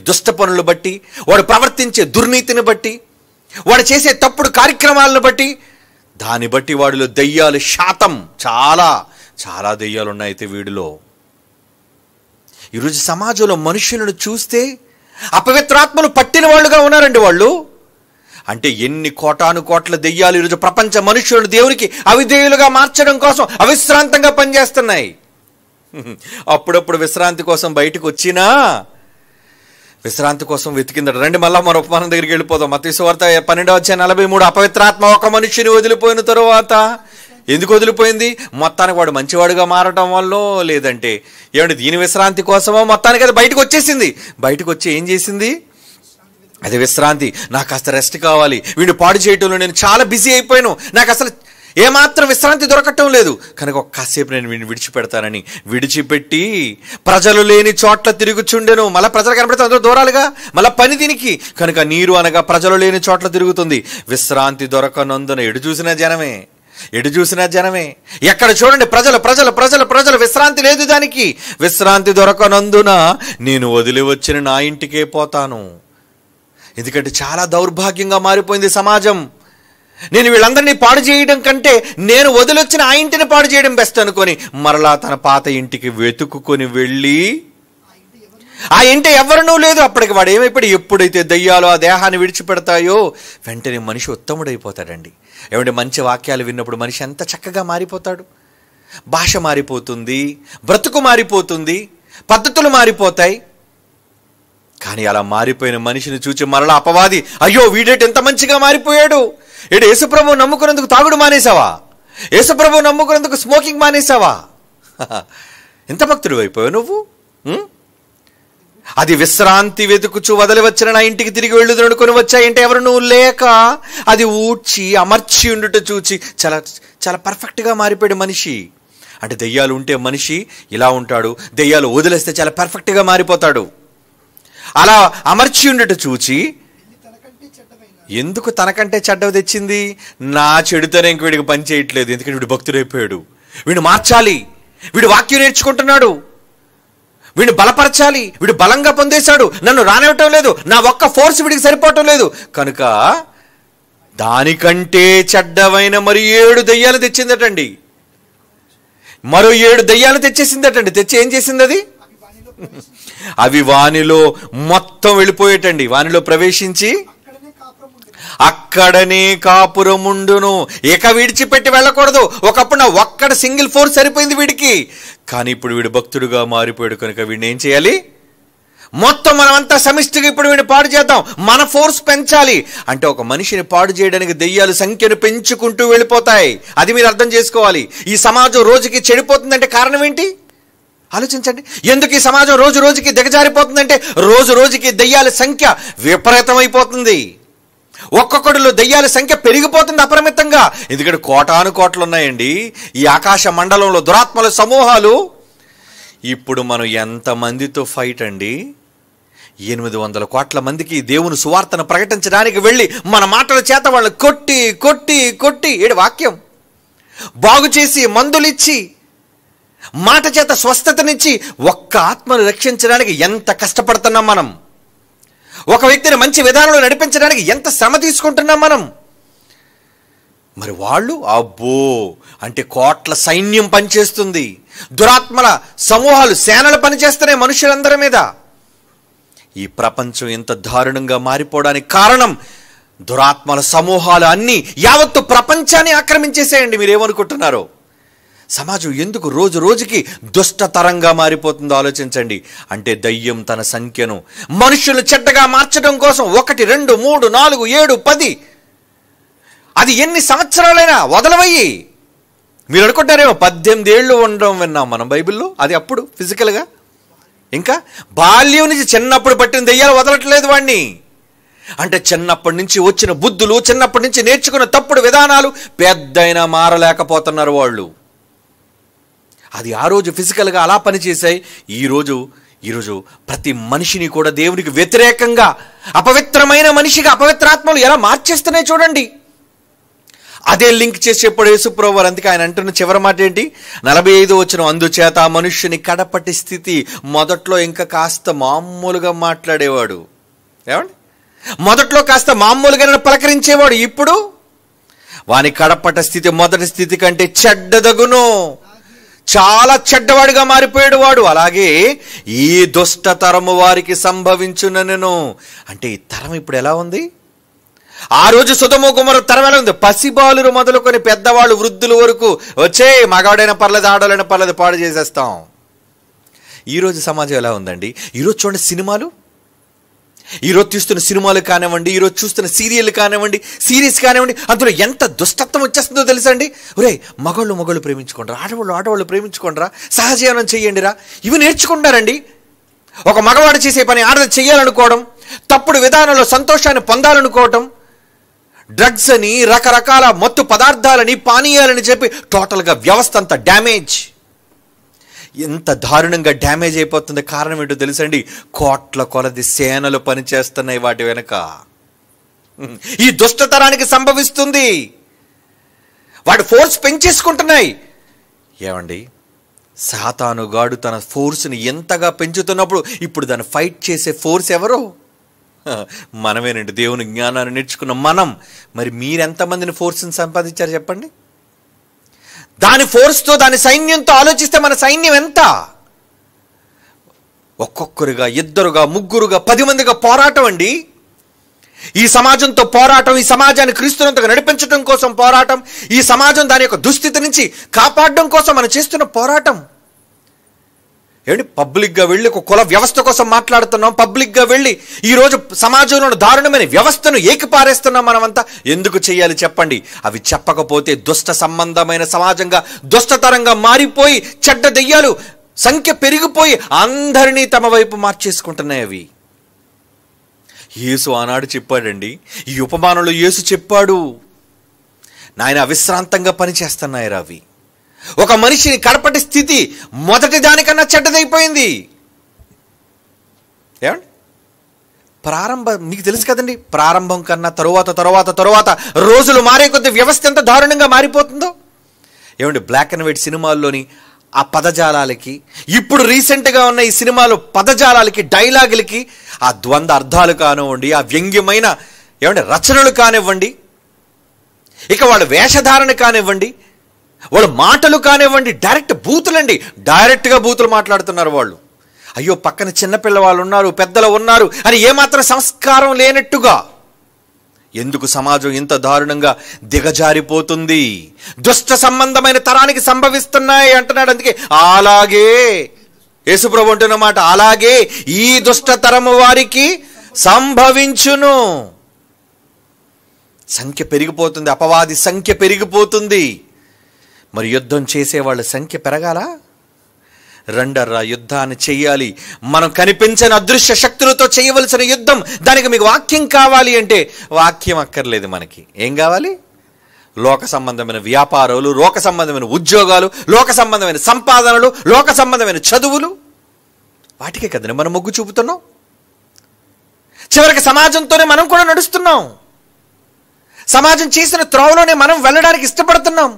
దుష్ట పనులు బట్టి, వాడు ప్రవర్తించే దుర్నీతిని బట్టి, వాడు చేసే తప్పుడు కార్యక్రమాలను బట్టి, దాన్ని బట్టి వాడిలో దయ్యాలు శాతం చాలా చాలా దయ్యాలు ఉన్నాయి. అయితే వీడిలో ఈరోజు సమాజంలో మనుషులను చూస్తే అపవిత్రాత్మలు పట్టిన వాళ్ళుగా ఉన్నారండి వాళ్ళు. అంటే ఎన్ని కోటాను కోట్ల దెయ్యాలు ఈరోజు ప్రపంచ మనుషులను దేవునికి అవిధేయులుగా మార్చడం కోసం అవిశ్రాంతంగా పనిచేస్తున్నాయి. అప్పుడప్పుడు విశ్రాంతి కోసం బయటకు వచ్చినా విశ్రాంతి కోసం వెతికిందట. రండి మళ్ళా మన ఉపమానం దగ్గరికి వెళ్ళిపోదాం. మత్తయి సువార్త 12:43 అపవిత్రాత్మ ఒక మనిషిని వదిలిపోయిన తరువాత, ఎందుకు వదిలిపోయింది? మొత్తానికి వాడు మంచివాడుగా మారటం వల్ల, లేదంటే ఏమంటే దీని విశ్రాంతి కోసమో, మొత్తానికి అది బయటకు వచ్చేసింది. బయటకు వచ్చి ఏం చేసింది? అది విశ్రాంతి. నాకు కాస్త రెస్ట్ కావాలి, వీడు పాడు చేయటంలో నేను చాలా బిజీ అయిపోయాను, నాకు అసలు ఏమాత్రం విశ్రాంతి దొరకటం లేదు, కనుక ఒక్కసేపు నేను వీడిని విడిచిపెడతానని విడిచిపెట్టి ప్రజలు లేని చోట్ల తిరుగుచుండెను. మళ్ళీ ప్రజలు కనబడితే అందరూ దూరాలుగా, మళ్ళీ పని దీనికి, కనుక నీరు అనగా ప్రజలు లేని చోట్ల తిరుగుతుంది. విశ్రాంతి దొరకనందున ఎడు చూసిన జనమే. ఎక్కడ చూడండి ప్రజలు ప్రజలు ప్రజలు ప్రజలు విశ్రాంతి లేదు దానికి. విశ్రాంతి దొరకనందున నేను వదిలి వచ్చిన నా ఇంటికే పోతాను. ఎందుకంటే చాలా దౌర్భాగ్యంగా మారిపోయింది సమాజం. నేను వీళ్ళందరినీ పాడు చేయడం కంటే నేను వదిలొచ్చిన ఆ ఇంటిని పాడు చేయడం బెస్ట్ అనుకొని మరలా తన పాత ఇంటికి వెతుక్కుని వెళ్ళి, ఆ ఇంటి ఎవరినూ లేదు. అప్పటికి వాడు ఏమైపోయి, ఎప్పుడైతే దయ్యాలు ఆ దేహాన్ని విడిచిపెడతాయో వెంటనే మనిషి ఉత్తముడైపోతాడండి. ఏమంటే మంచి వాక్యాలు విన్నప్పుడు మనిషి ఎంత చక్కగా మారిపోతాడు. భాష మారిపోతుంది, బ్రతుకు మారిపోతుంది, పద్ధతులు మారిపోతాయి. కానీ అలా మారిపోయిన మనిషిని చూచి మరలా అపవాది, అయ్యో వీడేటి ఎంత మంచిగా మారిపోయాడు, ఏడు యేసుప్రభువు నమ్ముకున్నందుకు తాగుడు మానేసావా, యేసుప్రభువు నమ్ముకున్నందుకు స్మోకింగ్ మానేసావా, ఎంత భక్తుడు అయిపోయావు నువ్వు. అది విశ్రాంతి వెతుకుచు వదిలి వచ్చిన నా ఇంటికి తిరిగి వెళ్ళుదనుకొని వచ్చాయంటే ఎవరు నువ్వు లేక అది ఊడ్చి అమర్చి ఉండుట చూచి చాలా చాలా పర్ఫెక్ట్గా మారిపోయాడు మనిషి. అంటే దెయ్యాలు ఉంటే మనిషి ఇలా ఉంటాడు, దెయ్యాలు వదిలేస్తే చాలా పర్ఫెక్ట్గా మారిపోతాడు. అలా అమర్చి ఉండుట చూచి, ఎందుకు తనకంటే చెడ్డవి తెచ్చింది? నా చెడుతోనే ఇంక వీడికి పని చేయట్లేదు, ఎందుకంటే వీడు భక్తుడైపోయాడు, వీడు మార్చాలి, వీడు వాక్యం నేర్చుకుంటున్నాడు, వీడిని బలపరచాలి, వీడు బలంగా పొందేశాడు, నన్ను రానివ్వటం లేదు, నా ఒక్క ఫోర్స్ వీడికి సరిపోవటం లేదు, కనుక దానికంటే చెడ్డవైన మరి 7 దెయ్యాలు తెచ్చిందటండి. మరో 7 దెయ్యాలు తెచ్చేసిందటండి. తెచ్చి ఏం చేసింది అది? అవి వానిలో మొత్తం వెళ్ళిపోయేటండి. వానిలో ప్రవేశించి అక్కడనే కాపురముండును. ఇక విడిచిపెట్టి వెళ్ళకూడదు. ఒకప్పుడు నా ఒక్కడ సింగిల్ ఫోర్స్ సరిపోయింది వీడికి, కానీ ఇప్పుడు వీడు భక్తుడుగా మారిపోయాడు కనుక వీడిని ఏం చేయాలి? మొత్తం మనమంతా సమిష్టిగా ఇప్పుడు వీడిని పాడు చేద్దాం, మన ఫోర్స్ పెంచాలి. అంటే ఒక మనిషిని పాడు చేయడానికి దెయ్యాలు సంఖ్యను పెంచుకుంటూ వెళ్ళిపోతాయి. అది మీరు అర్థం చేసుకోవాలి. ఈ సమాజం రోజుకి చెడిపోతుందంటే కారణం ఏంటి ఆలోచించండి. ఎందుకు ఈ సమాజం రోజు రోజుకి దిగజారిపోతుందంటే రోజు రోజుకి దెయ్యాల సంఖ్య విపరీతమైపోతుంది. ఒక్కొక్కడిలో దెయ్యాల సంఖ్య పెరిగిపోతుంది అపరిమితంగా. ఎందుకంటే కోటాను కోట్లు ఉన్నాయండి ఈ ఆకాశ మండలంలో దురాత్మల సమూహాలు. ఇప్పుడు మనం ఎంతమందితో ఫైట్ అండి? 800 కోట్ల మందికి దేవుని సువార్తను ప్రకటించడానికి వెళ్ళి మన మాటల చేత వాళ్ళని కొట్టి కొట్టి కొట్టి ఏడు వాక్యం బాగు చేసి మందులిచ్చి మాట చేత స్వస్థతనిచ్చి ఒక్క ఆత్మను రక్షించడానికి ఎంత కష్టపడుతున్నాం మనం. ఒక వ్యక్తిని మంచి విధానంలో నడిపించడానికి ఎంత శ్రమ తీసుకుంటున్నాం మనం. మరి వాళ్ళు అబ్బో అంటే కోట్ల సైన్యం పనిచేస్తుంది, దురాత్మల సమూహాలు సేనలు పనిచేస్తున్నాయి మనుషులందరి మీద. ఈ ప్రపంచం ఎంత దారుణంగా మారిపోవడానికి కారణం దురాత్మల సమూహాలు అన్నీ యావత్తు ప్రపంచాన్ని ఆక్రమించేసేయండి. మీరేమనుకుంటున్నారో? సమాజం ఎందుకు రోజు రోజుకి దుష్టతరంగా మారిపోతుందో ఆలోచించండి. అంటే దయ్యం తన సంఖ్యను మనుషులు చెడ్డగా మార్చడం కోసం 1, 2, 3, 4, 7, 10 అది ఎన్ని సంవత్సరాలైనా వదలవయ్యి. మీరు అనుకుంటారేమో 18 ఏళ్ళు ఉండడం విన్నాం మనం బైబిల్లో. అది అప్పుడు ఫిజికల్గా. ఇంకా బాల్యం నుంచి చిన్నప్పుడు పట్టిన దెయ్యాలు వదలట్లేదు వాడిని. అంటే చిన్నప్పటి నుంచి వచ్చిన బుద్ధులు, చిన్నప్పటి నుంచి నేర్చుకున్న తప్పుడు విధానాలు పెద్దయినా మారలేకపోతున్నారు వాళ్ళు. అది ఆ రోజు ఫిజికల్గా అలా పనిచేశాయి. ఈరోజు ప్రతి మనిషిని కూడా దేవునికి వ్యతిరేకంగా అపవిత్రమైన మనిషిగా అపవిత్రాత్మలు ఎలా మార్చేస్తున్నాయి చూడండి. అదే లింక్ చేసేప్పుడు యేసుప్రభువు వారు అందుకే ఆయన అంటున్న చివరి మాట ఏంటి? 45 వచనం, అందుచేత ఆ మనుష్యుని కడపటి స్థితి మొదట్లో ఇంకా కాస్త మామూలుగా మాట్లాడేవాడు. ఏమండి? మొదట్లో కాస్త మామూలుగా పలకరించేవాడు. ఇప్పుడు వాని కడపట స్థితి మొదటి స్థితి కంటే చెడ్డదగును, చాలా చెడ్డవాడిగా మారిపోయాడు వాడు. అలాగే ఈ దుష్ట తరము వారికి సంభవించునను. అంటే ఈ తరం ఇప్పుడు ఎలా ఉంది? ఆ రోజు సొదొమ గొమొర్రా తరం ఎలా ఉంది? పసిబాలురు మొదలుకొని పెద్దవాళ్ళు వృద్ధుల వరకు వచ్చే మగాడైనా పర్లేదు, ఆడవాళ్ళైనా పర్లేదు, పాడు చేసేస్తాం. ఈరోజు సమాజం ఎలా ఉందండి? ఈరోజు చూడండి సినిమాలు, ఈరోజు చూస్తున్న సినిమాలు కానివ్వండి, ఈరోజు చూస్తున్న సీరియల్ కానివ్వండి, సిరీస్ కానివ్వండి, అందులో ఎంత దుష్టత్వం వచ్చేస్తుందో తెలుసండి. ఒరే మగళ్ళు ప్రేమించుకోండిరా, ఆడవాళ్ళు ప్రేమించుకోండిరా, సహజీవనం చెయ్యండిరా, ఇవి నేర్చుకుంటారండి. ఒక మగవాడు చేసే పని ఆడది చెయ్యాలనుకోవడం, తప్పుడు విధానంలో సంతోషాన్ని పొందాలనుకోవటం, డ్రగ్స్ అని, రకరకాల మత్తు పదార్థాలని, పానీయాలని చెప్పి టోటల్గా వ్యవస్థ అంతా డ్యామేజ్. ఎంత దారుణంగా డ్యామేజ్ అయిపోతుంది. కారణం ఏంటో తెలుసండి? కోట్ల కొలది సేనలు పనిచేస్తున్నాయి వాటి వెనక. ఈ దుష్టతరానికి సంభవిస్తుంది. వాటి ఫోర్స్ పెంచేసుకుంటున్నాయి. ఏమండి, సాతానుగాడు తన ఫోర్స్ని ఎంతగా పెంచుతున్నప్పుడు ఇప్పుడు దాన్ని ఫైట్ చేసే ఫోర్స్ ఎవరు? మనమేనండి. దేవుని జ్ఞానాన్ని నేర్చుకున్న మనం. మరి మీరెంతమందిని ఫోర్స్ని సంపాదించారు చెప్పండి? దాని ఫోర్స్తో, దాని సైన్యంతో ఆలోచిస్తే మన సైన్యం ఎంత? ఒక్కొక్కరుగా, 2గా, 3గా, 10 మందిగా పోరాటం అండి. ఈ సమాజంతో పోరాటం, ఈ సమాజాన్ని క్రీస్తునంతగా నడిపించడం కోసం పోరాటం, ఈ సమాజం దాని యొక్క దుస్థితి నుంచి కాపాడడం కోసం మనం చేస్తున్న పోరాటం. ఏమండి, పబ్లిక్గా వెళ్ళి ఒక కుల వ్యవస్థ కోసం మాట్లాడుతున్నాం. పబ్లిక్గా వెళ్ళి ఈరోజు సమాజంలో దారుణమైన వ్యవస్థను ఏకిపారేస్తున్నాం. మనమంతా ఎందుకు చేయాలి చెప్పండి? అవి చెప్పకపోతే దుష్ట సంబంధమైన సమాజంగా, దుష్టతరంగా మారిపోయి చెడ్డ దెయ్యాలు సంఖ్య పెరిగిపోయి అందరినీ తమ వైపు మార్చేసుకుంటున్నాయి అవి. యేసు ఆనాడు చెప్పాడండి, ఈ ఉపమానంలో యేసు చెప్పాడు, నాయన అవిశ్రాంతంగా పనిచేస్తున్నాయిరా అవి. ఒక మనిషిని కడపటి స్థితి మొదటి దానికన్నా చెడ్డదైపోయింది. ఏమండి, ప్రారంభం మీకు తెలుసు కదండి, ప్రారంభం కన్నా తరువాత రోజులు మారే కొద్ది వ్యవస్థ ఎంత దారుణంగా మారిపోతుందో. ఏమండి, బ్లాక్ అండ్ వైట్ సినిమాల్లోని ఆ పదజాలాలకి, ఇప్పుడు రీసెంట్గా ఉన్న ఈ సినిమాలో పదజాలాలకి, డైలాగులకి, ఆ ద్వంద్వ అర్థాలు కానివ్వండి, ఆ వ్యంగ్యమైన ఏమంటే రచనలు కానివ్వండి, ఇక వాళ్ళ వేషధారణ కానివ్వండి, వాళ్ళ మాటలు కానివ్వండి, డైరెక్ట్ బూతులండి. డైరెక్ట్గా బూతులు మాట్లాడుతున్నారు వాళ్ళు. అయ్యో, పక్కన చిన్నపిల్లవాళ్ళు ఉన్నారు, పెద్దలు ఉన్నారు అని ఏమాత్రం సంస్కారం లేనట్టుగా. ఎందుకు సమాజం ఇంత దారుణంగా దిగజారిపోతుంది? దుష్ట సంబంధమైన తరానికి సంభవిస్తున్నాయి అంటున్నాడు. అందుకే అలాగే యేసుప్రభు అంటున్న మాట, అలాగే ఈ దుష్ట తరము వారికి సంభవించును. సంఖ్య పెరిగిపోతుంది, అపవాది సంఖ్య పెరిగిపోతుంది. మరి యుద్ధం చేసేవాళ్ళ సంఖ్య పెరగాల? రండర్రా, యుద్ధాన్ని చెయ్యాలి. మనం కనిపించని అదృశ్య శక్తులతో చేయవలసిన యుద్ధం. దానికి మీకు వాక్యం కావాలి అంటే వాక్యం అక్కర్లేదు. మనకి ఏం కావాలి? లోక సంబంధమైన వ్యాపారాలు, లోక సంబంధమైన ఉద్యోగాలు, లోక సంబంధమైన సంపాదనలు, లోక సంబంధమైన చదువులు, వాటికే కదండి మనం మొగ్గు చూపుతున్నాం. చివరికి సమాజంతోనే మనం కూడా నడుస్తున్నాం. సమాజం చేసిన త్రోవలోనే మనం వెళ్ళడానికి ఇష్టపడుతున్నాం.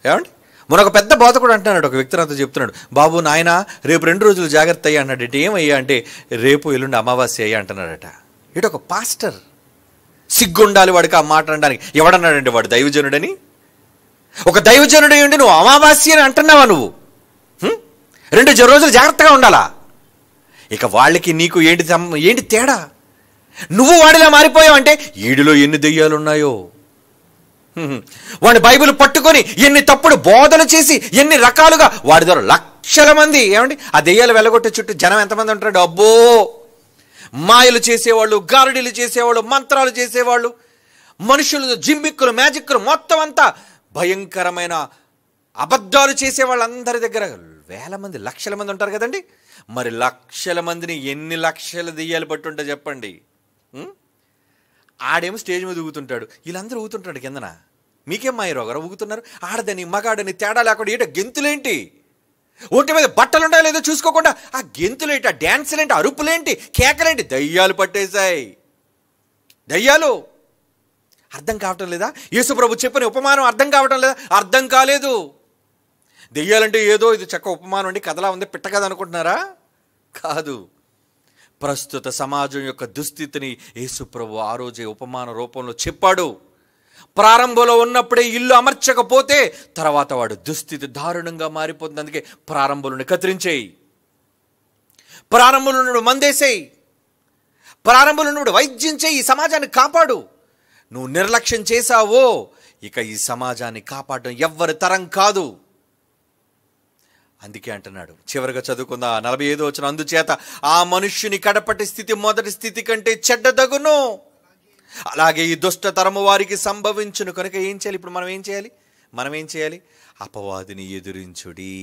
ఏమండి, మొన్న ఒక పెద్ద బోధకుడు అంటున్నాడు, ఒక వ్యక్తి నాతో చెప్తున్నాడు, బాబు నాయన రేపు 2 రోజులు జాగ్రత్త అయ్యా అన్నాడట. ఏమయ్యా అంటే, రేపు ఎల్లుండి అమావాస్య అయ్యా అంటున్నాడట. ఇటు ఒక పాస్టర్, సిగ్గుండాలి వాడికి ఆ మాట అనడానికి. ఎవడన్నాడండి వాడు? దైవజనుడని. ఒక దైవజనుడు ఉండి నువ్వు అమావాస్య అని అంటున్నావా? నువ్వు 2 రోజులు జాగ్రత్తగా ఉండాలా? ఇక వాళ్ళకి నీకు ఏంటి తేడా? నువ్వు వాడిలా మారిపోయావంటే ఈడిలో ఎన్ని దెయ్యాలు ఉన్నాయో. వాడి బైబిల్ పట్టుకొని ఎన్ని తప్పుడు బోధలు చేసి ఎన్ని రకాలుగా వాడి ద్వారా లక్షల మంది ఏమండి ఆ దెయ్యాలు వెళ్ళగొట్టే చుట్టూ జనం ఎంతమంది ఉంటారు? అబ్బో, మాయలు చేసేవాళ్ళు, గారడీలు చేసేవాళ్ళు, మంత్రాలు చేసేవాళ్ళు, మనుషులు జిమ్మిక్కులు, మ్యాజిక్కులు, మొత్తం అంతా భయంకరమైన అబద్ధాలు చేసేవాళ్ళందరి దగ్గర వేల మంది, లక్షల మంది ఉంటారు కదండి. మరి లక్షల మందిని ఎన్ని లక్షల దెయ్యాలు పట్టుంటా చెప్పండి. ఆడేమో స్టేజ్ మీద ఊగుతుంటాడు, వీళ్ళందరూ ఊగుతుంటాడు కిందన. మీకేం మాయరో గారు ఊగుతున్నారు? ఆడదని మగాడని తేడా లేకుండా ఏటో గెంతులేంటి? ఒంటి మీద బట్టలు ఉంటాయో లేదో చూసుకోకుండా ఆ గెంతులేంటి, ఆ డ్యాన్సులేంటి, అరుపులేంటి, కేకలేంటి? దయ్యాలు పట్టేశాయి. దయ్యాలు అర్థం కావటం లేదా? యేసుప్రభు చెప్పిన ఉపమానం అర్థం కావటం లేదా? అర్థం కాలేదు. దెయ్యాలంటే ఏదో ఇది చక్క ఉపమానం అండి, కథలా ఉంది, పిట్ట కథ అనుకుంటున్నారా? కాదు. ప్రస్తుత సమాజం యొక్క దుస్థితిని యేసుప్రభు ఆ రోజే ఉపమాన రూపంలో చెప్పాడు. ప్రారంభంలో ఉన్నప్పుడే ఇల్లు అమర్చకపోతే తర్వాత వాడు దుస్థితి దారుణంగా మారిపోతుంది. అందుకే ప్రారంభంలోనే కత్తిరించేయి, ప్రారంభంలో నుండి మందేసేయి, ప్రారంభంలో నుండి వైద్యం చేయి, ఈ సమాజాన్ని కాపాడు. నువ్వు నిర్లక్ష్యం చేశావో ఇక ఈ సమాజాన్ని కాపాడడం ఎవ్వరి తరం కాదు. అందుకే అంటున్నాడు, చివరిగా చదువుకుందా 45వ వచనం, అందుచేత ఆ మనుష్యుని కడపటి స్థితి మొదటి స్థితి కంటే చెడ్డదగును, అలాగే ఈ దుష్ట తరము వారికి సంభవించును. కనుక ఏం చేయాలి? ఇప్పుడు మనం ఏం చేయాలి? అపవాదిని ఎదిరించుడి.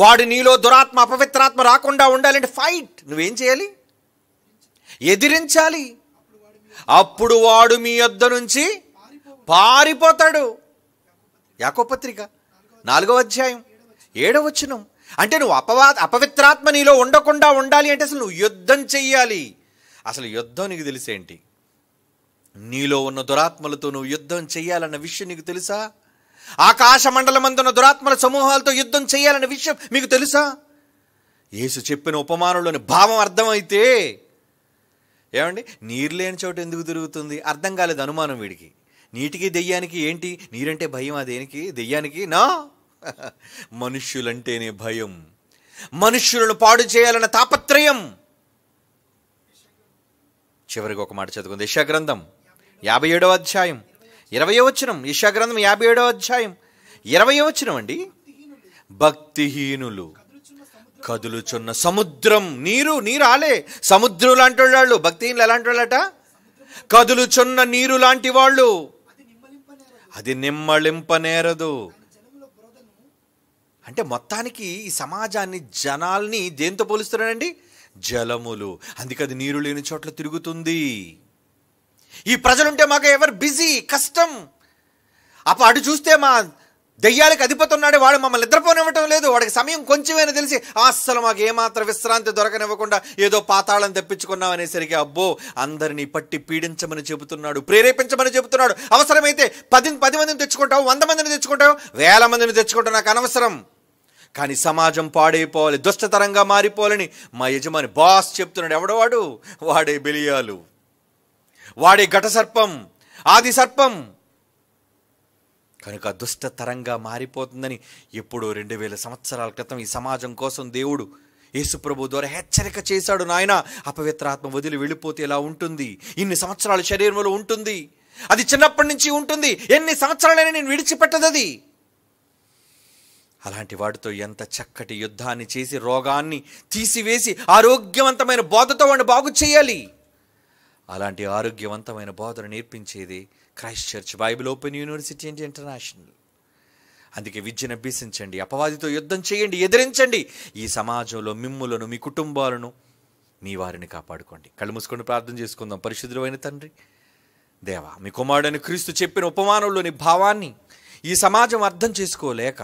వాడు నీలో దురాత్మ, అపవిత్రాత్మ రాకుండా ఉండాలంటే ఫైట్. నువ్వేం చేయాలి? ఎదిరించాలి. అప్పుడు వాడు మీ యొద్ద నుంచి పారిపోతాడు. యాకోబు పత్రిక 4వ అధ్యాయం 7వ వచనం. అంటే నువ్వు అపవిత్రాత్మ నీలో ఉండకుండా ఉండాలి అంటే అసలు నువ్వు యుద్ధం చెయ్యాలి. అసలు యుద్ధం నీకు తెలిసేంటి? నీలో ఉన్న దురాత్మలతో నువ్వు యుద్ధం చెయ్యాలన్న విషయం నీకు తెలుసా? ఆకాశ మండలమందున్న దురాత్మల సమూహాలతో యుద్ధం చెయ్యాలన్న విషయం మీకు తెలుసా? యేసు చెప్పిన ఉపమానంలోని భావం అర్థమైతే ఏమండి, నీరు లేని చోట ఎందుకు తిరుగుతుంది? అర్థం కాలేదు అనుమానం వీడికి. నీటికి దెయ్యానికి ఏంటి? నీరంటే భయం, అదేనికి దెయ్యానికి నా మనుష్యులంటేనే భయం, మనుష్యులను పాడు చేయాలన్న తాపత్రయం. చివరికి ఒక మాట చదువుకుంది. యెషయా గ్రంథం 57వ అధ్యాయం 20వ వచనం. యెషయా గ్రంథం 57వ అధ్యాయం 20వ వచనం అండి. భక్తిహీనులు కదులుచున్న సముద్రం, నీరు ఆలే, సముద్రం లాంటి వాళ్ళు. భక్తిహీనులు ఎలాంటి వాళ్ళట? కదులుచున్న నీరు లాంటి వాళ్ళు, అది నిమ్మళింపనేరదు. అంటే మొత్తానికి ఈ సమాజాన్ని, జనాల్ని దేంతో పోలుస్తున్నాడండి? జలములు. అందుకే అది నీరు లేని చోట్ల తిరుగుతుంది. ఈ ప్రజలుంటే మాకు ఎవరు బిజీ, కష్టం. అటు చూస్తే మా దెయ్యాలకు అధిపతి ఉన్నాడు, వాడు మమ్మల్ని నిద్రపోనివ్వటం లేదు, వాడికి సమయం కొంచెమేనా తెలిసి అస్సలు మాకు ఏమాత్రం విశ్రాంతి దొరకనివ్వకుండా ఏదో పాతాళం తెప్పించుకున్నాం అనేసరికి అబ్బో అందరినీ పట్టి పీడించమని చెబుతున్నాడు, ప్రేరేపించమని చెబుతున్నాడు. అవసరమైతే 10 మందిని తెచ్చుకుంటావు, 100 మందిని తెచ్చుకుంటావు, 1000 మందిని తెచ్చుకుంటావు, నాకు అనవసరం. కానీ సమాజం పాడైపోవాలి, దుష్టతరంగా మారిపోవాలని మా యజమాని బాస్ చెప్తున్నాడు. ఎవడవాడు? వాడే బెలియాలు, వాడే ఘట సర్పం, ఆది సర్పం. కనుక దుష్టతరంగా మారిపోతుందని ఎప్పుడో 2000 సంవత్సరాల క్రితం ఈ సమాజం కోసం దేవుడు యేసుప్రభు ద్వారా హెచ్చరిక చేశాడు. నాయన, అపవిత్రాత్మ వదిలి వెళ్ళిపోతే ఎలా ఉంటుంది? ఇన్ని సంవత్సరాలు శరీరంలో ఉంటుంది, అది చిన్నప్పటి నుంచి ఉంటుంది, ఎన్ని సంవత్సరాలైనా నేను విడిచిపెట్టదు అది. అలాంటి వాడితో ఎంత చక్కటి యుద్ధాన్ని చేసి రోగాన్ని తీసివేసి ఆరోగ్యవంతమైన బోధతో వాడిని బాగు చేయాలి. అలాంటి ఆరోగ్యవంతమైన బోధన నేర్పించేది Christ church Bible open university and international. అందుకే విద్యను అభ్యసించండి, అపవాదితో యుద్ధం చేయండి, ఎదిరించండి. ఈ సమాజంలో మిమ్ములను, మీ కుటుంబాలను, మీ వారిని కాపాడుకోండి. కళ్ళు మూసుకొని ప్రార్థన చేసుకుందాం. పరిశుద్ధుడైన తండ్రి దేవా, మీ కుమారుడైన క్రీస్తు చెప్పిన ఉపమానంలోని భావాన్ని ఈ సమాజం అర్థం చేసుకోలేక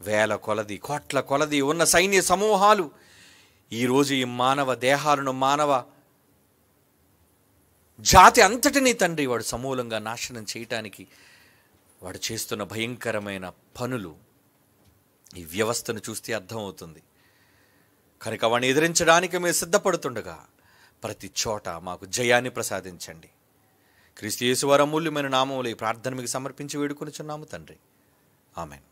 వేల కొలది, కోట్ల కొలది ఉన్న సైన్య సమూహాలు ఈరోజు ఈ మానవ దేహాలను, మానవ జాతి అంతటినీ తండ్రి వాడు సమూలంగా నాశనం చేయటానికి వాడు చేస్తున్న భయంకరమైన పనులు ఈ వ్యవస్థను చూస్తే అర్థమవుతుంది. కనుక వాడిని ఎదిరించడానికి మేము సిద్ధపడుతుండగా ప్రతి చోట మాకు జయాన్ని ప్రసాదించండి. క్రీస్తు యేసు వారి అమూల్యమైన నామములో ఈ ప్రార్థన మీకు సమర్పించి వేడుకొనుచున్నాము తండ్రి. ఆమెన్.